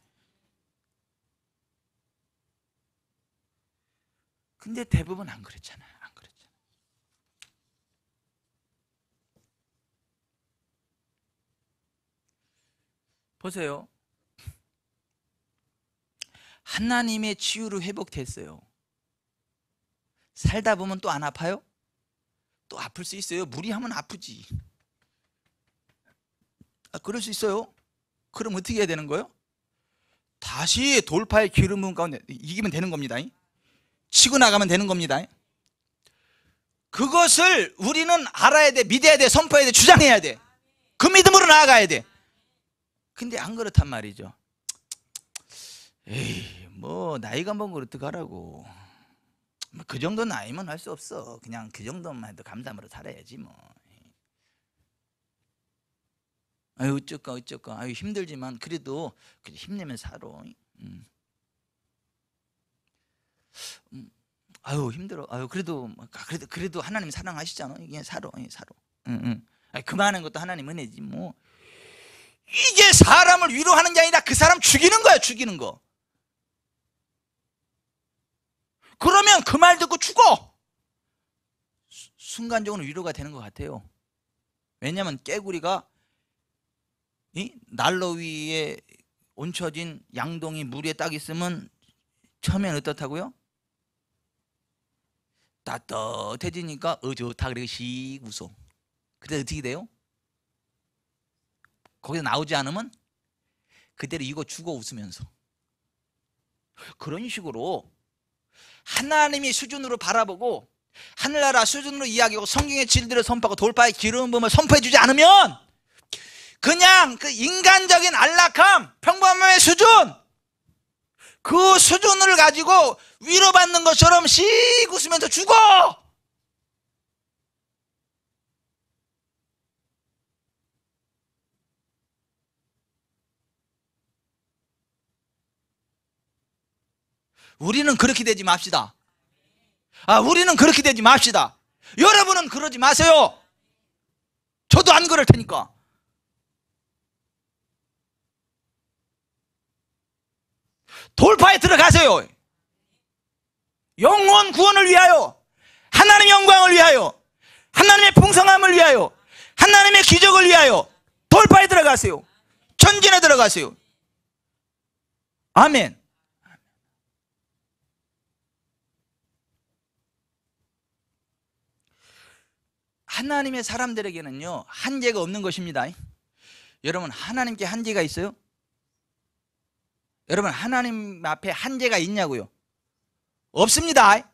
근데 대부분 안 그랬잖아요. 안 그랬잖아요. 보세요. 하나님의 치유로 회복됐어요. 살다 보면 또 안 아파요? 또 아플 수 있어요. 무리하면 아프지. 그럴 수 있어요. 그럼 어떻게 해야 되는 거예요? 다시 돌파의 기름 가운데 이기면 되는 겁니다. 치고 나가면 되는 겁니다. 그것을 우리는 알아야 돼, 믿어야 돼, 선포해야 돼, 주장해야 돼. 그 믿음으로 나아가야 돼. 근데 안 그렇단 말이죠. 에이, 뭐 나이가 먹은 걸 어떡하라고. 그 정도 나이면 할 수 없어. 그냥 그 정도만 해도 감사함으로 살아야지 뭐. 아유 어쩌까 아유 힘들지만 그래도 힘내면 살아. 아유 힘들어. 아유 그래도 하나님 사랑하시잖아. 이게 살아. 아니, 그만한 것도 하나님 은혜지 뭐. 이게 사람을 위로하는 게 아니라 그 사람 죽이는 거야. 죽이는 거. 그러면 그 말 듣고 죽어. 순간적으로 위로가 되는 것 같아요. 왜냐하면 깨구리가 난로 위에 얹혀진 양동이 물 위에 딱 있으면 처음엔 어떻다고요? 따뜻해지니까 좋다 그래 씩 웃어. 그때 어떻게 돼요? 거기서 나오지 않으면 그대로 이거 죽어 웃으면서. 그런 식으로 하나님이 수준으로 바라보고 하늘나라 수준으로 이야기하고 성경의 진리를 선포하고 돌파의 기름 부음을 선포해 주지 않으면 그냥 그 인간적인 안락함, 평범함의 수준, 그 수준을 가지고 위로받는 것처럼 씩 웃으면서 죽어. 우리는 그렇게 되지 맙시다. 우리는 그렇게 되지 맙시다. 여러분은 그러지 마세요. 저도 안 그럴 테니까. 돌파에 들어가세요. 영원 구원을 위하여, 하나님의 영광을 위하여, 하나님의 풍성함을 위하여, 하나님의 기적을 위하여 돌파에 들어가세요. 전진에 들어가세요. 아멘. 하나님의 사람들에게는요, 한계가 없는 것입니다. 여러분, 하나님께 한계가 있어요? 여러분, 하나님 앞에 한계가 있냐고요? 없습니다.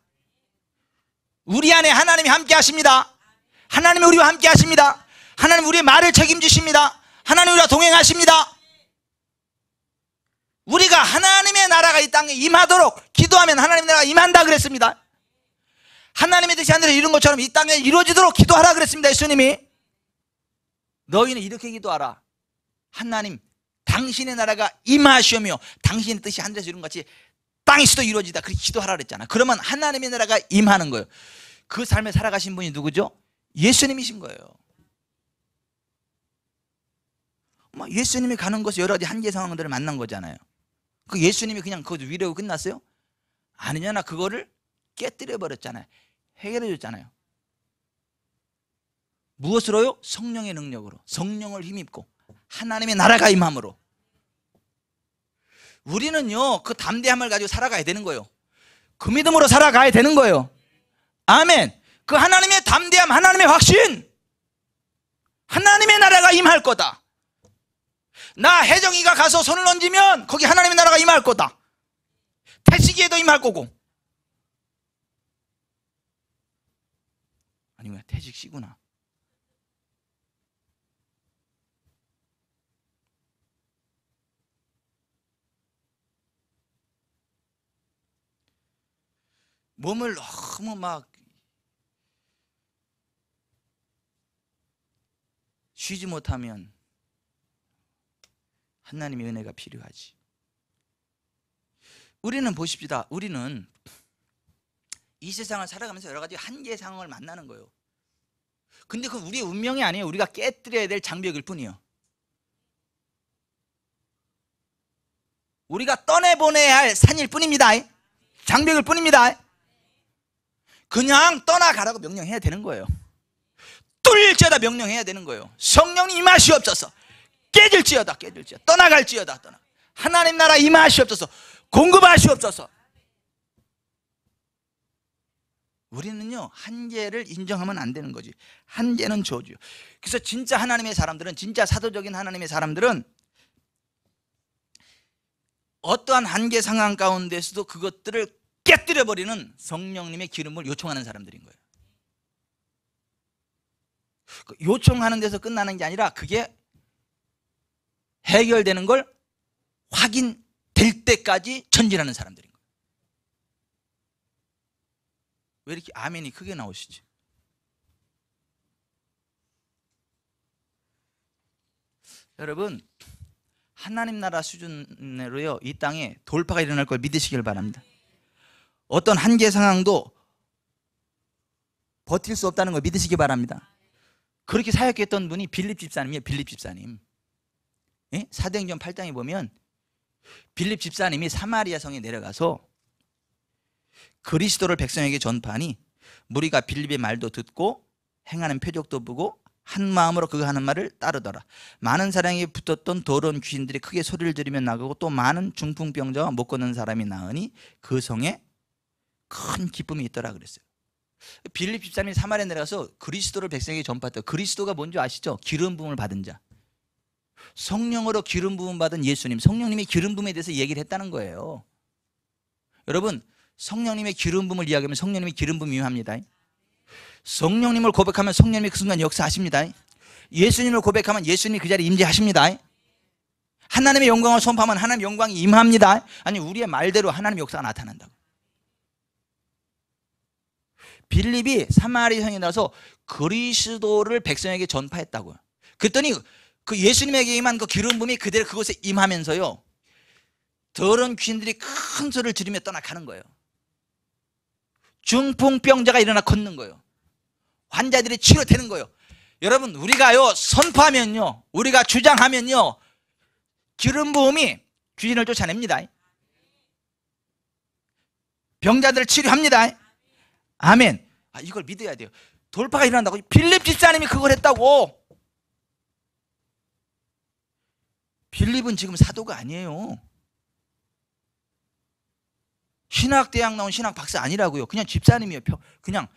우리 안에 하나님이 함께 하십니다. 하나님이 우리와 함께 하십니다. 하나님 우리의 말을 책임지십니다. 하나님 우리와 동행하십니다. 우리가 하나님의 나라가 이 땅에 임하도록 기도하면 하나님의 나라가 임한다 그랬습니다. 하나님의 뜻이 하늘에 이룬 것처럼 이 땅에 이루어지도록 기도하라 그랬습니다. 예수님이. 너희는 이렇게 기도하라. 하나님, 당신의 나라가 임하시오며 당신의 뜻이 하늘에서 이룬 것 같이 땅에서도 이루어지다. 그렇게 기도하라 그랬잖아. 그러면 하나님의 나라가 임하는 거예요. 그 삶을 살아가신 분이 누구죠? 예수님이신 거예요. 예수님이 가는 곳에 여러 가지 한계 상황들을 만난 거잖아요. 그 예수님이 그냥 그거 위로하고 끝났어요? 아니잖아. 그거를 깨뜨려 버렸잖아요. 해결해 줬잖아요. 무엇으로요? 성령의 능력으로. 성령을 힘입고 하나님의 나라가 임함으로. 우리는요, 그 담대함을 가지고 살아가야 되는 거예요. 그 믿음으로 살아가야 되는 거예요. 아멘. 그 하나님의 담대함, 하나님의 확신, 하나님의 나라가 임할 거다. 나 혜정이가 가서 손을 얹으면 거기 하나님의 나라가 임할 거다. 태식이에도 임할 거고. 아니면 태식 씨구나. 몸을 너무 막 쉬지 못하면 하나님의 은혜가 필요하지. 우리는 보십시다. 우리는 이 세상을 살아가면서 여러 가지 한계 상황을 만나는 거예요. 근데 그건 우리의 운명이 아니에요. 우리가 깨뜨려야 될 장벽일 뿐이에요. 우리가 떠내보내야 할 산일 뿐입니다. 장벽일 뿐입니다. 그냥 떠나가라고 명령해야 되는 거예요. 뚫릴지어다 명령해야 되는 거예요. 성령님 임하시옵소서. 깨질지어다, 깨질지어다. 떠나갈지어다, 떠나. 하나님 나라 임하시옵소서. 공급하시옵소서. 우리는요, 한계를 인정하면 안 되는 거지. 한계는 저주요. 그래서 진짜 하나님의 사람들은, 진짜 사도적인 하나님의 사람들은 어떠한 한계 상황 가운데서도 그것들을 깨뜨려버리는 성령님의 기름을 요청하는 사람들인 거예요. 요청하는 데서 끝나는 게 아니라 그게 해결되는 걸 확인될 때까지 전진하는 사람들인 거예요. 왜 이렇게 아멘이 크게 나오시지? 여러분, 하나님 나라 수준으로요, 이 땅에 돌파가 일어날 걸 믿으시길 바랍니다. 어떤 한계 상황도 버틸 수 없다는 걸 믿으시기 바랍니다. 그렇게 사역했던 분이 빌립 집사님이에요. 빌립 집사님. 예? 사도행전 8장에 보면 빌립 집사님이 사마리아 성에 내려가서 그리스도를 백성에게 전파하니 무리가 빌립의 말도 듣고 행하는 표적도 보고 한 마음으로 그가 하는 말을 따르더라. 많은 사람에게 붙었던 더러운 귀신들이 크게 소리를 지르며 나가고 또 많은 중풍병자와 못 걷는 사람이 나으니 그 성에 큰 기쁨이 있더라 그랬어요. 빌립 집사님이 사마리아에 내려가서 그리스도를 백성에게 전파했다. 그리스도가 뭔지 아시죠? 기름 부음을 받은 자. 성령으로 기름 부음 받은 예수님, 성령님의 기름 부음에 대해서 얘기를 했다는 거예요. 여러분, 성령님의 기름 부음을 이야기하면 성령님의 기름 부음이 임합니다. 성령님을 고백하면 성령님이 그 순간 역사하십니다. 예수님을 고백하면 예수님이 그 자리에 임재하십니다. 하나님의 영광을 선포하면 하나님의 영광이 임합니다. 아니, 우리의 말대로 하나님의 역사가 나타난다고. 빌립이 사마리아 성에 나서 그리스도를 백성에게 전파했다고요. 그랬더니 그 예수님에게 임한 그 기름 부음이 그대로 그곳에 임하면서요, 더러운 귀신들이 큰 소리를 지르며 떠나가는 거예요. 중풍병자가 일어나 걷는 거예요. 환자들이 치료되는 거예요. 여러분, 우리가요 선포하면요, 우리가 주장하면요, 기름 부음이 귀신을 쫓아냅니다. 병자들을 치료합니다. 아멘. 이걸 믿어야 돼요. 돌파가 일어난다고. 빌립 집사님이 그걸 했다고. 빌립은 지금 사도가 아니에요. 신학대학 나온 신학 박사 아니라고요. 그냥 집사님이에요. 그냥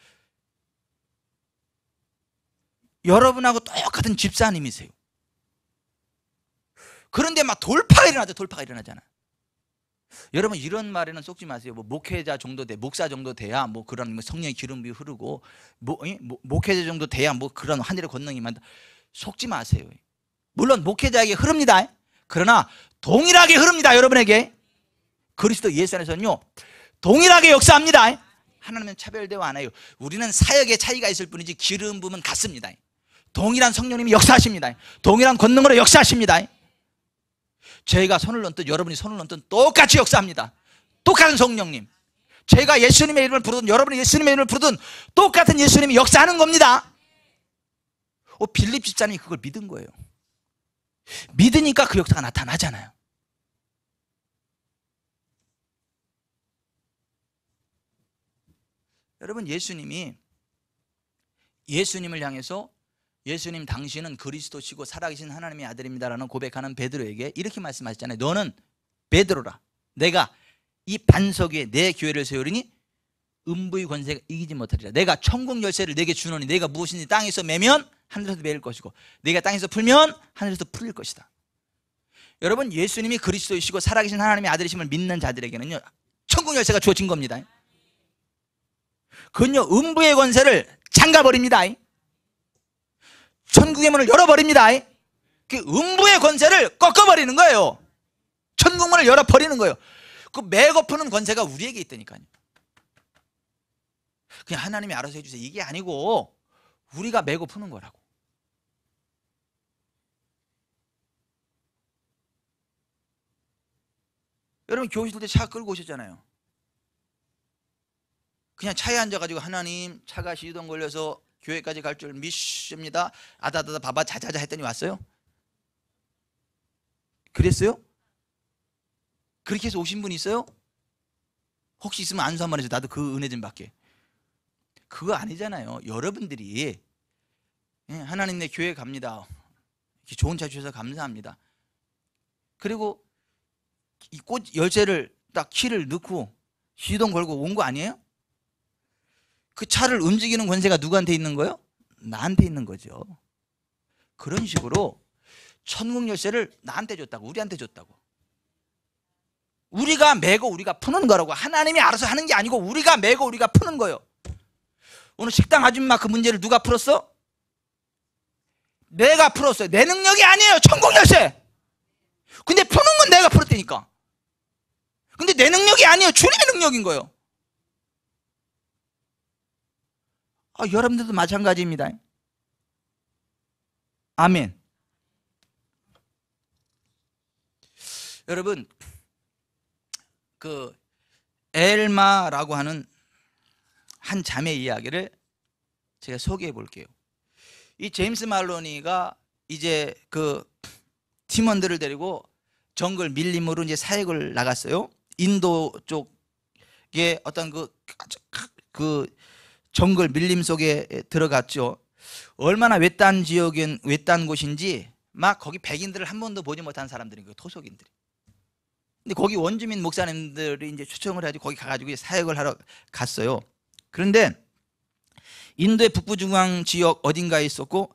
여러분하고 똑같은 집사님이세요. 그런데 막 돌파가 일어나죠. 돌파가 일어나잖아. 여러분, 이런 말에는 속지 마세요. 뭐 목회자 정도 돼, 목사 정도 돼야 뭐 그런 성령의 기름이 흐르고 목회자 정도 돼야 뭐 그런 하늘의 권능이 많다. 속지 마세요. 물론 목회자에게 흐릅니다. 그러나 동일하게 흐릅니다. 여러분에게. 그리스도 예수 안에서는요 동일하게 역사합니다. 하나님은 차별되어 안 해요. 우리는 사역의 차이가 있을 뿐이지 기름 부음은 같습니다. 동일한 성령님이 역사하십니다. 동일한 권능으로 역사하십니다. 제가 손을 넣든 여러분이 손을 넣든 똑같이 역사합니다. 똑같은 성령님. 제가 예수님의 이름을 부르든 여러분이 예수님의 이름을 부르든 똑같은 예수님이 역사하는 겁니다. 빌립 집사님이 그걸 믿은 거예요. 믿으니까 그 역사가 나타나잖아요. 여러분, 예수님을 향해서 예수님 당신은 그리스도시고 살아계신 하나님의 아들입니다라는 고백하는 베드로에게 이렇게 말씀하셨잖아요. 너는 베드로라. 내가 이 반석 위에 내 교회를 세우리니 음부의 권세가 이기지 못하리라. 내가 천국 열쇠를 내게 주노니 내가 무엇인지 땅에서 매면 하늘에서 매일 것이고 내가 땅에서 풀면 하늘에서 풀릴 것이다. 여러분, 예수님이 그리스도이시고 살아계신 하나님의 아들이심을 믿는 자들에게는요 천국 열쇠가 주어진 겁니다. 그건요 음부의 권세를 잠가버립니다. 천국의 문을 열어버립니다. 그 음부의 권세를 꺾어버리는 거예요. 천국 문을 열어버리는 거예요. 그 매고 푸는 권세가 우리에게 있다니까요. 그냥 하나님이 알아서 해주세요 이게 아니고 우리가 매고 푸는 거라고. 여러분, 교회 있을 때 차 끌고 오셨잖아요. 그냥 차에 앉아가지고 하나님 차가 시동 걸려서 교회까지 갈 줄 믿습니다. 아다다다 바바 자자자 했더니 왔어요? 그랬어요? 그렇게 해서 오신 분 있어요? 혹시 있으면 안수 한번 해줘. 나도 그 은혜 좀 받게. 그거 아니잖아요. 여러분들이 하나님 내 교회 갑니다. 이렇게 좋은 차 주셔서 감사합니다. 그리고 이 꽃 열쇠를 딱 키를 넣고 시동 걸고 온 거 아니에요? 그 차를 움직이는 권세가 누구한테 있는 거예요? 나한테 있는 거죠. 그런 식으로 천국 열쇠를 나한테 줬다고, 우리한테 줬다고. 우리가 매고 우리가 푸는 거라고. 하나님이 알아서 하는 게 아니고 우리가 매고 우리가 푸는 거예요. 오늘 식당 아줌마 그 문제를 누가 풀었어? 내가 풀었어요. 내 능력이 아니에요. 천국 열쇠. 근데 푸는 건 내가 풀었다니까. 근데 내 능력이 아니에요. 주님의 능력인 거예요. 여러분들도 마찬가지입니다. 아멘. 여러분, 그 엘마라고 하는 한 자매 이야기를 제가 소개해 볼게요. 이 제임스 말로니가 이제 그 팀원들을 데리고 정글 밀림으로 이제 사역을 나갔어요. 인도 쪽에 어떤 그 정글 밀림 속에 들어갔죠. 얼마나 외딴 지역인 외딴 곳인지 막 거기 백인들을 한 번도 보지 못한 사람들인 거예요. 토속인들이. 근데 거기 원주민 목사님들이 이제 초청을 해가지고 거기 가가지고 사역을 하러 갔어요. 그런데 인도의 북부중앙 지역 어딘가에 있었고,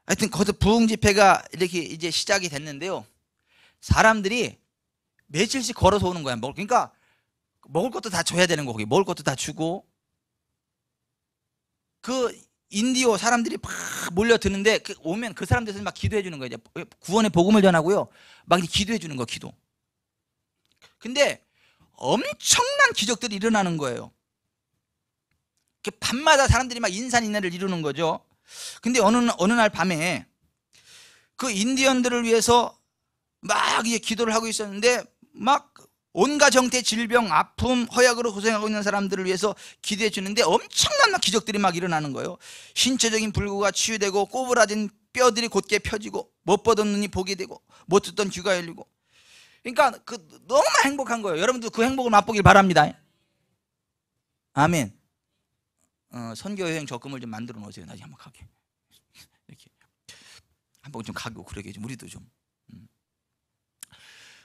하여튼 거기서 부흥 집회가 이렇게 이제 시작이 됐는데요. 사람들이 며칠씩 걸어서 오는 거야. 그러니까 먹을 것도 다 줘야 되는 거. 거기 먹을 것도 다 주고. 그 인디오 사람들이 막 몰려드는데 오면 그 사람들이 막 기도해 주는 거예요. 구원의 복음을 전하고요. 막 기도해 주는 거, 기도. 근데 엄청난 기적들이 일어나는 거예요. 밤마다 사람들이 막 인산인해를 이루는 거죠. 근데 어느 날 밤에 그 인디언들을 위해서 막 이제 기도를 하고 있었는데 막 온갖 형태 질병, 아픔, 허약으로 고생하고 있는 사람들을 위해서 기도해 주는데 엄청난 기적들이 막 일어나는 거예요. 신체적인 불구가 치유되고 꼬부라진 뼈들이 곧게 펴지고 못 보던 눈이 보게 되고 못 듣던 귀가 열리고. 그러니까 너무 행복한 거예요. 여러분도 그 행복을 맛보길 바랍니다. 아멘. 선교 여행 적금을 좀 만들어 놓으세요. 나중에 한번 가게. 이렇게 한번 좀 가고 그러게 좀 우리도 좀.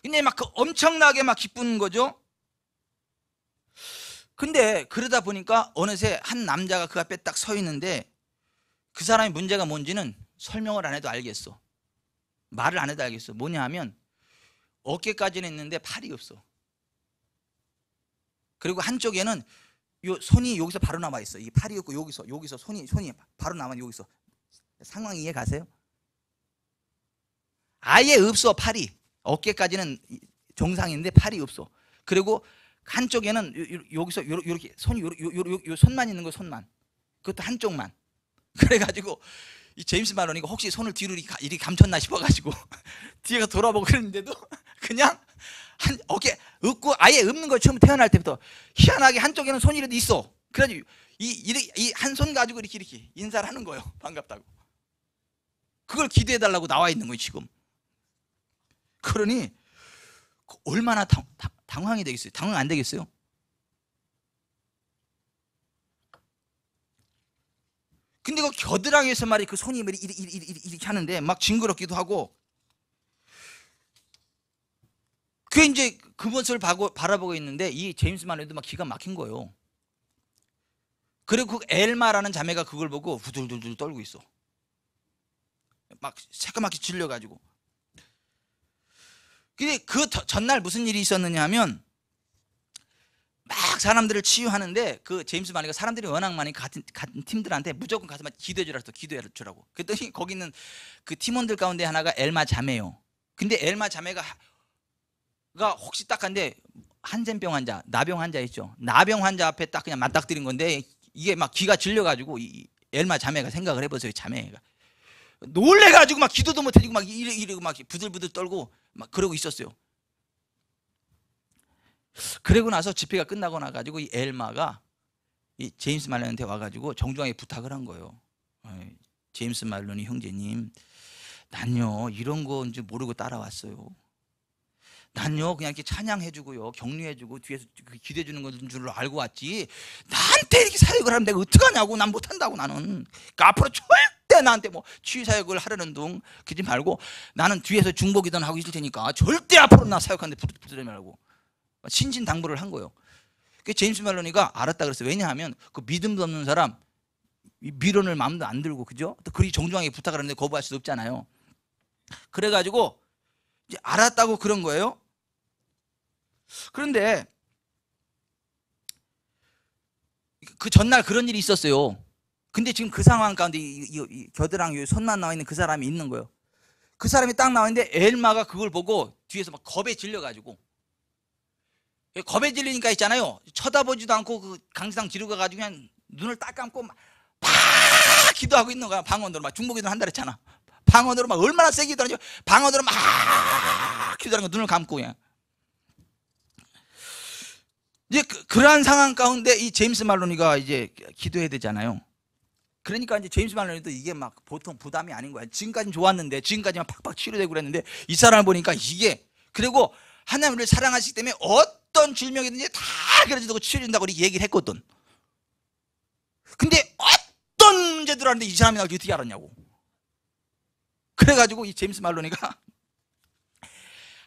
근데 막 엄청나게 막 기쁜 거죠. 근데 그러다 보니까 어느새 한 남자가 그 앞에 딱 서 있는데 그 사람의 문제가 뭔지는 설명을 안 해도 알겠어. 말을 안 해도 알겠어. 뭐냐 하면 어깨까지는 있는데 팔이 없어. 그리고 한쪽에는 요 손이 여기서 바로 남아 있어. 이 팔이 없고 여기서 손이 바로 남아 여기서. 상황 이해 가세요? 아예 없어. 팔이. 어깨까지는 정상인데 팔이 없어. 그리고 한쪽에는 여기서 이렇게 손이 요 손만 있는 거, 손만. 그것도 한쪽만. 그래가지고 이 제임스 말로니가 혹시 손을 뒤로 이렇게 감췄나 싶어가지고 뒤에가 돌아보고 그랬는데도 그냥 한 어깨 없고 아예 없는 거. 처음 태어날 때부터 희한하게 한쪽에는 손이라도 있어. 그래가지고 이 한 손 가지고 이렇게 인사를 하는 거예요. 반갑다고. 그걸 기도해 달라고 나와 있는 거예요 지금. 그러니 얼마나 당황이 되겠어요? 당황 안 되겠어요? 근데 그 겨드랑이에서 말이 그 손이 이렇게 하는데 막 징그럽기도 하고. 그 이제 그것을 바라보고 있는데 이 제임스 만로니도 막 기가 막힌 거예요. 그리고 그 엘마라는 자매가 그걸 보고 후들들들 떨고 있어. 막 새까맣게 질려가지고. 근데 그 전날 무슨 일이 있었느냐 하면 막 사람들을 치유하는데 그 제임스 만리가 사람들이 워낙 많이 같은 팀들한테 무조건 가서 막 기도해 주라고. 그랬더니 거기 있는 그 팀원들 가운데 하나가 엘마 자매예요. 근데 엘마 자매가 혹시 딱 한데 한센병 환자, 나병 환자 있죠. 나병 환자 앞에 딱 그냥 맞닥뜨린 건데 이게 막 귀가 질려가지고 이 엘마 자매가 생각을 해보세요. 자매가 놀래가지고 막 기도도 못해주고 막 이러고 막 부들부들 떨고 막 그러고 있었어요. 그러고 나서 집회가 끝나고 나가지고 이 엘마가 이 제임스 말론한테 와가지고 정중하게 부탁을 한 거예요. 제임스 말론이 형제님, 난요 이런 건지 모르고 따라왔어요. 난요 그냥 이렇게 찬양해주고요, 격려해주고 뒤에서 기대해주는 건 줄로 알고 왔지, 나한테 이렇게 사역을 하면 내가 어떡하냐고. 난 못한다고. 나는 그러니까 앞으로 절대 나한테 뭐 치유사역을 하려는 둥 그러지 말고 나는 뒤에서 중보기도는 하고 있을 테니까 절대 앞으로 나 사역하는데 부들부들 말고 신진당부를 한 거예요. 그 제임스 말로니가 알았다 그랬어요. 왜냐하면 그 믿음도 없는 사람 미련을 마음도 안 들고, 그죠? 또 그리 정중하게 부탁을 하는데 거부할 수도 없잖아요. 그래가지고 이제 알았다고 그런 거예요. 그런데 그 전날 그런 일이 있었어요. 근데 지금 그 상황 가운데 이 겨드랑이 손만 나와 있는 그 사람이 있는 거예요. 그 사람이 딱 나와 있는데 엘마가 그걸 보고 뒤에서 막 겁에 질려가지고, 겁에 질리니까 있잖아요, 쳐다보지도 않고 그 강상 뒤로 가가지고 그냥 눈을 딱 감고 막 기도하고 있는 거야. 방언으로 막 중보기도 한다 그랬잖아. 방언으로 막 얼마나 세게 기도하는지 방언으로 막 기도하는 거 눈을 감고 그냥. 이제 그러한 상황 가운데 이 제임스 말로니가 이제 기도해야 되잖아요. 그러니까 이제 제임스 말로니도 이게 막 보통 부담이 아닌 거야. 지금까지는 좋았는데, 지금까지만 팍팍 치료되고 그랬는데 이 사람을 보니까 이게, 그리고 하나님을 사랑하시기 때문에 어떤 질병이든지 다 그래도 치료된다고 우리 얘기를 했거든. 근데 어떤 문제들 하는데 이 사람이 나를 어떻게 알았냐고. 그래가지고 이 제임스 말로니가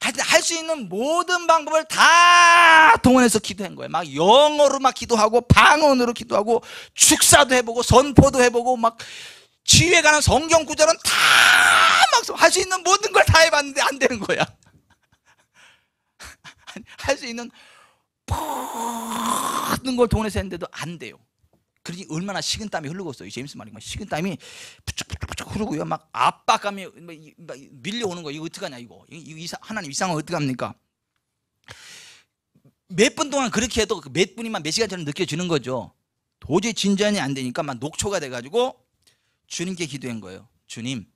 하여튼 할 수 있는 모든 방법을 다 동원해서 기도한 거예요. 막 영어로 막 기도하고 방언으로 기도하고 축사도 해보고 선포도 해보고 막 치유에 관한 성경 구절은 다 막 할 수 있는 모든 걸 다 해봤는데 안 되는 거야. 할 수 있는 모든 걸 동원해서 했는데도 안 돼요. 그러니 얼마나 식은땀이 흐르고 있어요. 제임스 말로니가 식은땀이 부쩍부쩍 흐르고요. 막 압박감이 밀려오는 거예요. 이거 어떡하냐 이거. 하나님 이 상황 어떡합니까? 몇 분 동안 그렇게 해도 몇 분이만 몇 시간처럼 느껴지는 거죠. 도저히 진전이 안 되니까 막 녹초가 돼가지고 주님께 기도한 거예요. 주님,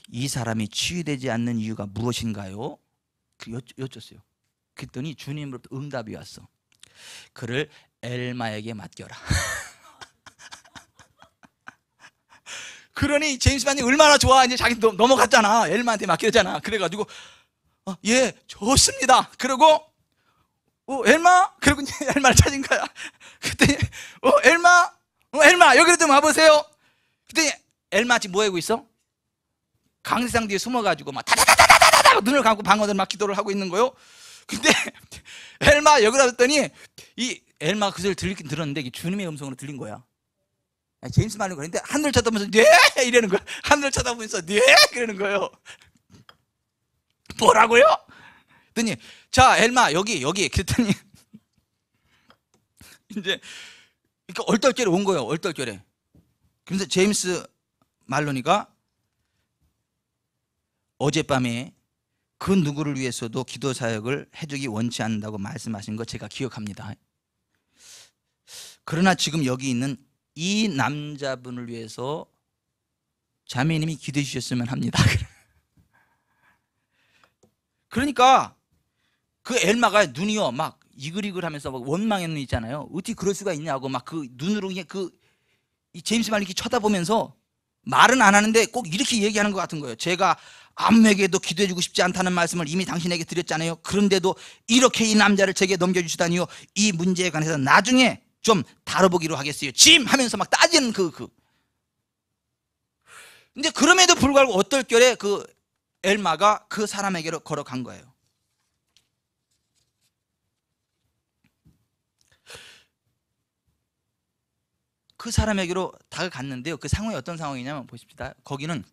이 사람이 치유되지 않는 이유가 무엇인가요? 여쭸어요. 그랬더니 주님으로부터 응답이 왔어. 그를 엘마에게 맡겨라. 그러니 제임스 만이 얼마나 좋아. 이제 자기 넘어갔잖아. 엘마한테 맡겼잖아. 그래가지고 예, 좋습니다. 그러고 엘마? 그러고 이제 엘마를 찾은 거야. 그때 엘마? 엘마 여기로 좀 와보세요. 그때 엘마 지금 뭐 하고 있어? 강세상 뒤에 숨어가지고 막 다다다다다다다 눈을 감고 방언을 막 기도를 하고 있는 거요. 근데 엘마 여기로 왔더니 이 엘마 그 소리를 들리긴 들었는데 이게 주님의 음성으로 들린 거야. 제임스 말로 그랬는데 하늘을 쳐다보면서 네 이러는 거야. 하늘을 쳐다보면서 네 그러는 거예요. 뭐라고요? 그랬더니 자 엘마 여기 그랬더니 이제 그러니까 얼떨결에 온 거예요. 얼떨결에. 그래서 제임스 말로니가 어젯밤에 그 누구를 위해서도 기도 사역을 해주기 원치 않는다고 말씀하신 거 제가 기억합니다. 그러나 지금 여기 있는 이 남자분을 위해서 자매님이 기도해 주셨으면 합니다. 그러니까 그 엘마가 눈이요 막 이글이글하면서 막 원망의 눈 있잖아요. 어떻게 그럴 수가 있냐고 막 그 눈으로 그냥 이 제임스 말로 이렇게 쳐다보면서 말은 안 하는데 꼭 이렇게 얘기하는 것 같은 거예요. 제가 아무에게도 기도해주고 싶지 않다는 말씀을 이미 당신에게 드렸잖아요. 그런데도 이렇게 이 남자를 제게 넘겨주시다니요. 이 문제에 관해서 나중에 좀 다뤄보기로 하겠어요. 짐 하면서 막 따지는 근데 그럼에도 불구하고 어떨결에 그 엘마가 그 사람에게로 걸어간 거예요. 그 사람에게로 다가갔는데요. 그 상황이 어떤 상황이냐면 보십시다. 거기는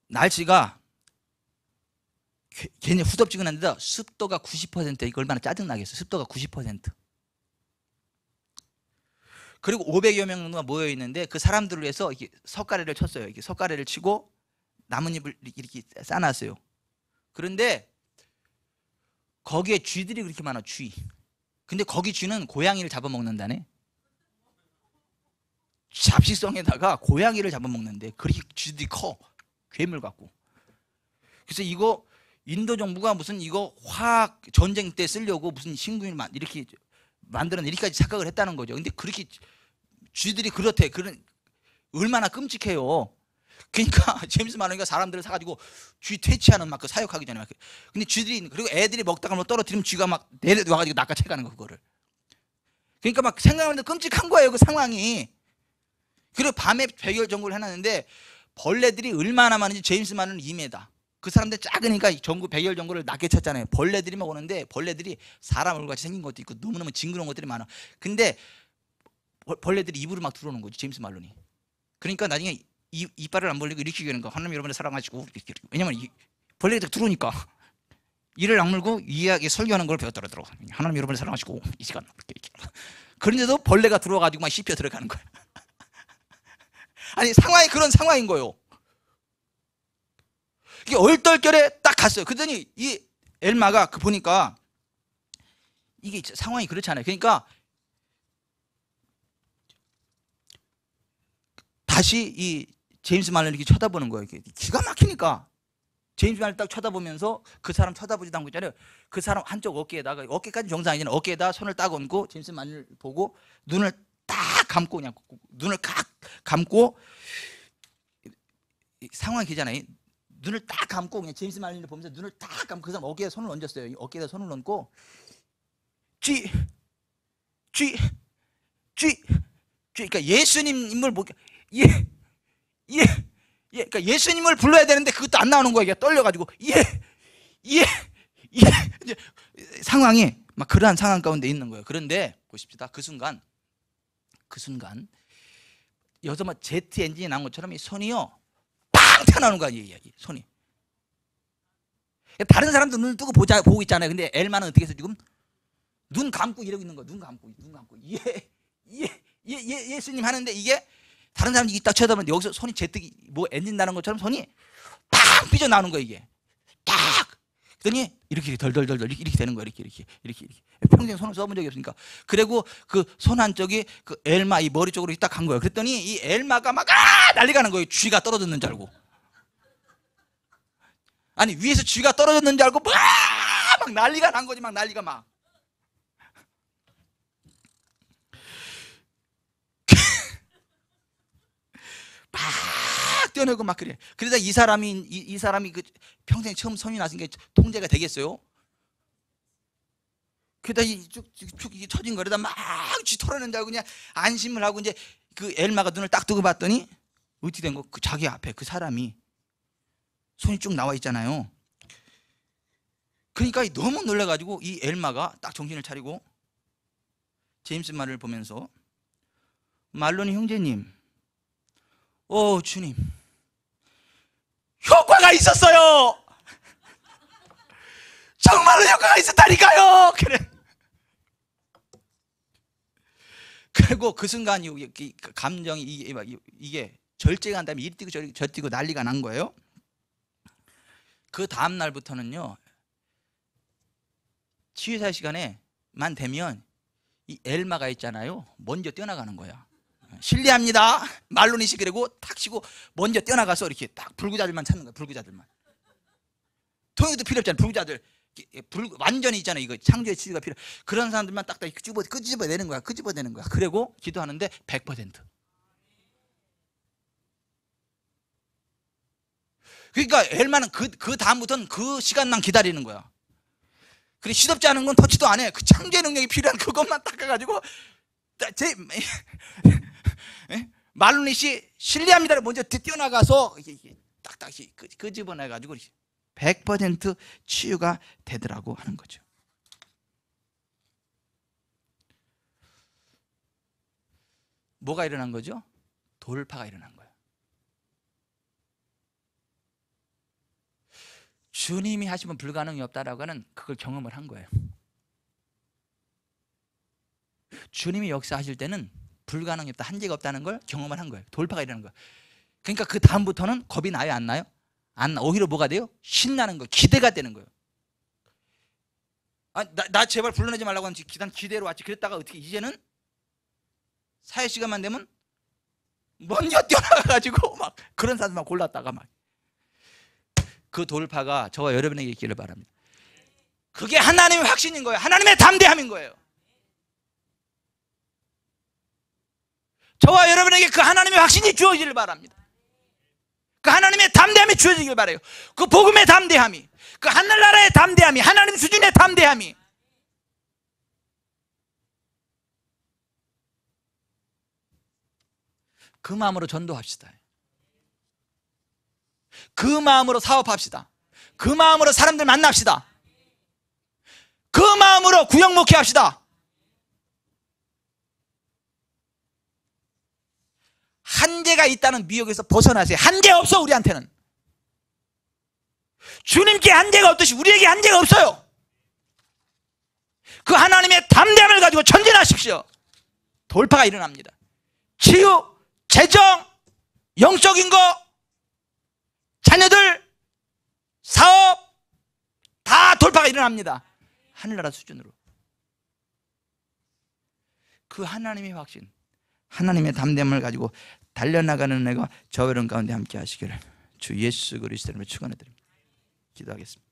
날씨가 굉장히 후덥지근한데도 습도가 90%. 이거 얼마나 짜증나겠어요. 습도가 90%. 그리고 500여 명 정도가 모여 있는데 그 사람들을 위해서 이렇게 석가래를 쳤어요. 이렇게 석가래를 치고 나뭇잎을 이렇게 싸놨어요. 그런데 거기에 쥐들이 그렇게 많아. 쥐. 근데 거기 쥐는 고양이를 잡아먹는다네. 잡식성에다가 고양이를 잡아먹는데 그렇게 쥐들이 커. 괴물 같고. 그래서 이거 인도 정부가 무슨 이거 화학 전쟁 때 쓰려고 무슨 신군을 이렇게 만들어낸 이렇게까지 착각을 했다는 거죠. 근데 그렇게 쥐들이 그렇대. 얼마나 끔찍해요. 그러니까 제임스 말로니가 사람들을 사가지고 쥐 퇴치하는 막 그 사육하기 전에 막. 근데 쥐들이 그리고 애들이 먹다가 뭐 떨어뜨리면 쥐가 막 내려와가지고 낚아채가는 거 그거를. 그러니까 막 생각하는데 끔찍한 거예요 그 상황이. 그리고 밤에 백열 전구를 해놨는데 벌레들이 얼마나 많은지 제임스 말로는 2m. 그 사람들 작으니까 전구 백열 전구를 낮게 쳤잖아요. 벌레들이 막 오는데 벌레들이 사람 얼굴같이 생긴 것도 있고 너무너무 징그러운 것들이 많아. 근데 벌레들이 입으로 막 들어오는 거지 제임스 말로니. 그러니까 나중에 이빨을 안 벌리고 이렇게 얘기하는 거. 하나님 여러분을 사랑하시고 이렇게. 왜냐면 벌레들이 들어오니까 이를 악물고 이해하게 설교하는 걸 배웠더라. 하나님 여러분을 사랑하시고 이 시간 이렇게. 그런데도 벌레가 들어와가지고 막 씹혀 들어가는 거야. 아니 상황이 그런 상황인 거예요. 이게 얼떨결에 딱 갔어요. 그러더니 이 엘마가 보니까 이게 상황이 그렇잖아요. 그러니까 다시 이 제임스 말을 이렇게 쳐다보는 거예요. 이렇게 기가 막히니까 제임스 말을 딱 쳐다보면서 그 사람 쳐다보지도 않고 있잖아요. 그 사람 한쪽 어깨에다가 어깨까지 정상이잖아요. 어깨에다 손을 딱 얹고 제임스 말을 보고 눈을 딱 감고 그냥 눈을 딱 감고 상황이 되잖아요. 눈을 딱 감고 그냥 제임스 말린을 보면서 눈을 딱 감고 그 사람 어깨에 손을 얹었어요. 어깨에다 손을 얹고 쥐 그러니까 예수님을 그러니까 예수님을 불러야 되는데 그것도 안 나오는 거예요. 떨려가지고 이제 상황이 막 그러한 상황 가운데 있는 거예요. 그런데 보십시다. 그 순간 여기서 막 제트 엔진이 나온 것처럼 이 손이요 빵 튀어나오는 거야. 손이. 다른 사람도 눈을 뜨고 보고 있잖아요. 근데 엘마는 어떻게 해서 지금 눈 감고 이러고 있는 거야. 눈 감고 예수님 하는데 이게 다른 사람이 딱 쳐다보는데 여기서 손이 제트기 뭐 엔진 나는 것처럼 손이 팍 삐져나오는 거야. 이게 딱 그러더니 이렇게 덜덜덜덜 이렇게 되는 거야. 이렇게 평생 손을 써본 적이 없으니까. 그리고 그 손 한쪽이 그 엘마 이 머리 쪽으로 딱 간 거예요. 그랬더니 이 엘마가 막 난리가 난 거예요. 쥐가 떨어졌는 줄 알고. 아니 위에서 쥐가 떨어졌는 줄 알고 막 난리가 난 거지. 막 난리가 막. 막 뛰어내고 막 그래. 그러다 이 사람이 그 평생 처음 성이 나신 게 통제가 되겠어요? 그러다 쭉쭉 터진 거려다 막 털어낸다고 그냥 안심을 하고 이제 그 엘마가 눈을 딱 뜨고 봤더니 어떻게 된 거? 그 자기 앞에 그 사람이 손이 쭉 나와 있잖아요. 그러니까 너무 놀라가지고 이 엘마가 딱 정신을 차리고 제임스 말을 보면서 말로니 형제님, 주님, 효과가 있었어요. 정말로 효과가 있었다니까요. 그래. 그리고 그 순간 감정이 이게 절제가 한 다음에 이리 뛰고 저 뛰고 난리가 난 거예요. 그 다음 날부터는요, 치유사 시간에만 되면 이 엘마가 있잖아요, 먼저 뛰어나가는 거야. 실례합니다, 말로니시. 그리고 탁 치고 먼저 뛰어나가서 이렇게 딱 불구자들만 찾는 거야. 불구자들만. 통역도 필요 없잖아. 불구자들 완전히 있잖아. 이거 창조의 치유가 필요. 그런 사람들만 딱 끄집어내는 거야. 끄집어내는 거야. 그리고 기도하는데 100%. 그러니까 엘마는 그 다음부터는 그 시간만 기다리는 거야. 그래, 시덥지 않은 건 터치도 안 해. 그 창조의 능력이 필요한 그것만 딱 해가지고 말로니시 실례합니다를 먼저 뛰어나가서 딱딱 끄집어내가지고 100% 치유가 되더라고 하는 거죠. 뭐가 일어난 거죠? 돌파가 일어난 거예요. 주님이 하시면 불가능이 없다라고 하는 그걸 경험을 한 거예요. 주님이 역사하실 때는 불가능이 없다, 한계가 없다는 걸 경험을 한 거예요. 돌파가 일어나는 거예요. 그러니까 그 다음부터는 겁이 나요, 안 나요? 오히려 뭐가 돼요? 신나는 거예요. 기대가 되는 거예요. 나 제발 불러내지 말라고 하면 기대로 왔지. 그랬다가 어떻게 이제는 사회 시간만 되면 먼저 뛰어나가가지고 막 그런 사람만 골랐다가 막 그 돌파가 저와 여러분에게 있기를 바랍니다. 그게 하나님의 확신인 거예요. 하나님의 담대함인 거예요. 저와 여러분에게 그 하나님의 확신이 주어지길 바랍니다. 그 하나님의 담대함이 주어지길 바라요. 그 복음의 담대함이, 그 하늘나라의 담대함이, 하나님 수준의 담대함이. 그 마음으로 전도합시다. 그 마음으로 사업합시다. 그 마음으로 사람들 만납시다. 그 마음으로 구역 목회합시다. 한계가 있다는 미혹에서 벗어나세요. 한계 없어. 우리한테는 주님께 한계가 없듯이 우리에게 한계가 없어요. 그 하나님의 담대함을 가지고 전진하십시오. 돌파가 일어납니다. 치유, 재정, 영적인 거, 자녀들, 사업 다 돌파가 일어납니다. 하늘나라 수준으로. 그 하나님의 확신, 하나님의 담대함을 가지고 달려나가는 은혜가 저와 여러분 가운데 함께 하시기를 주 예수 그리스도 이름으로 축원해 드립니다. 기도하겠습니다.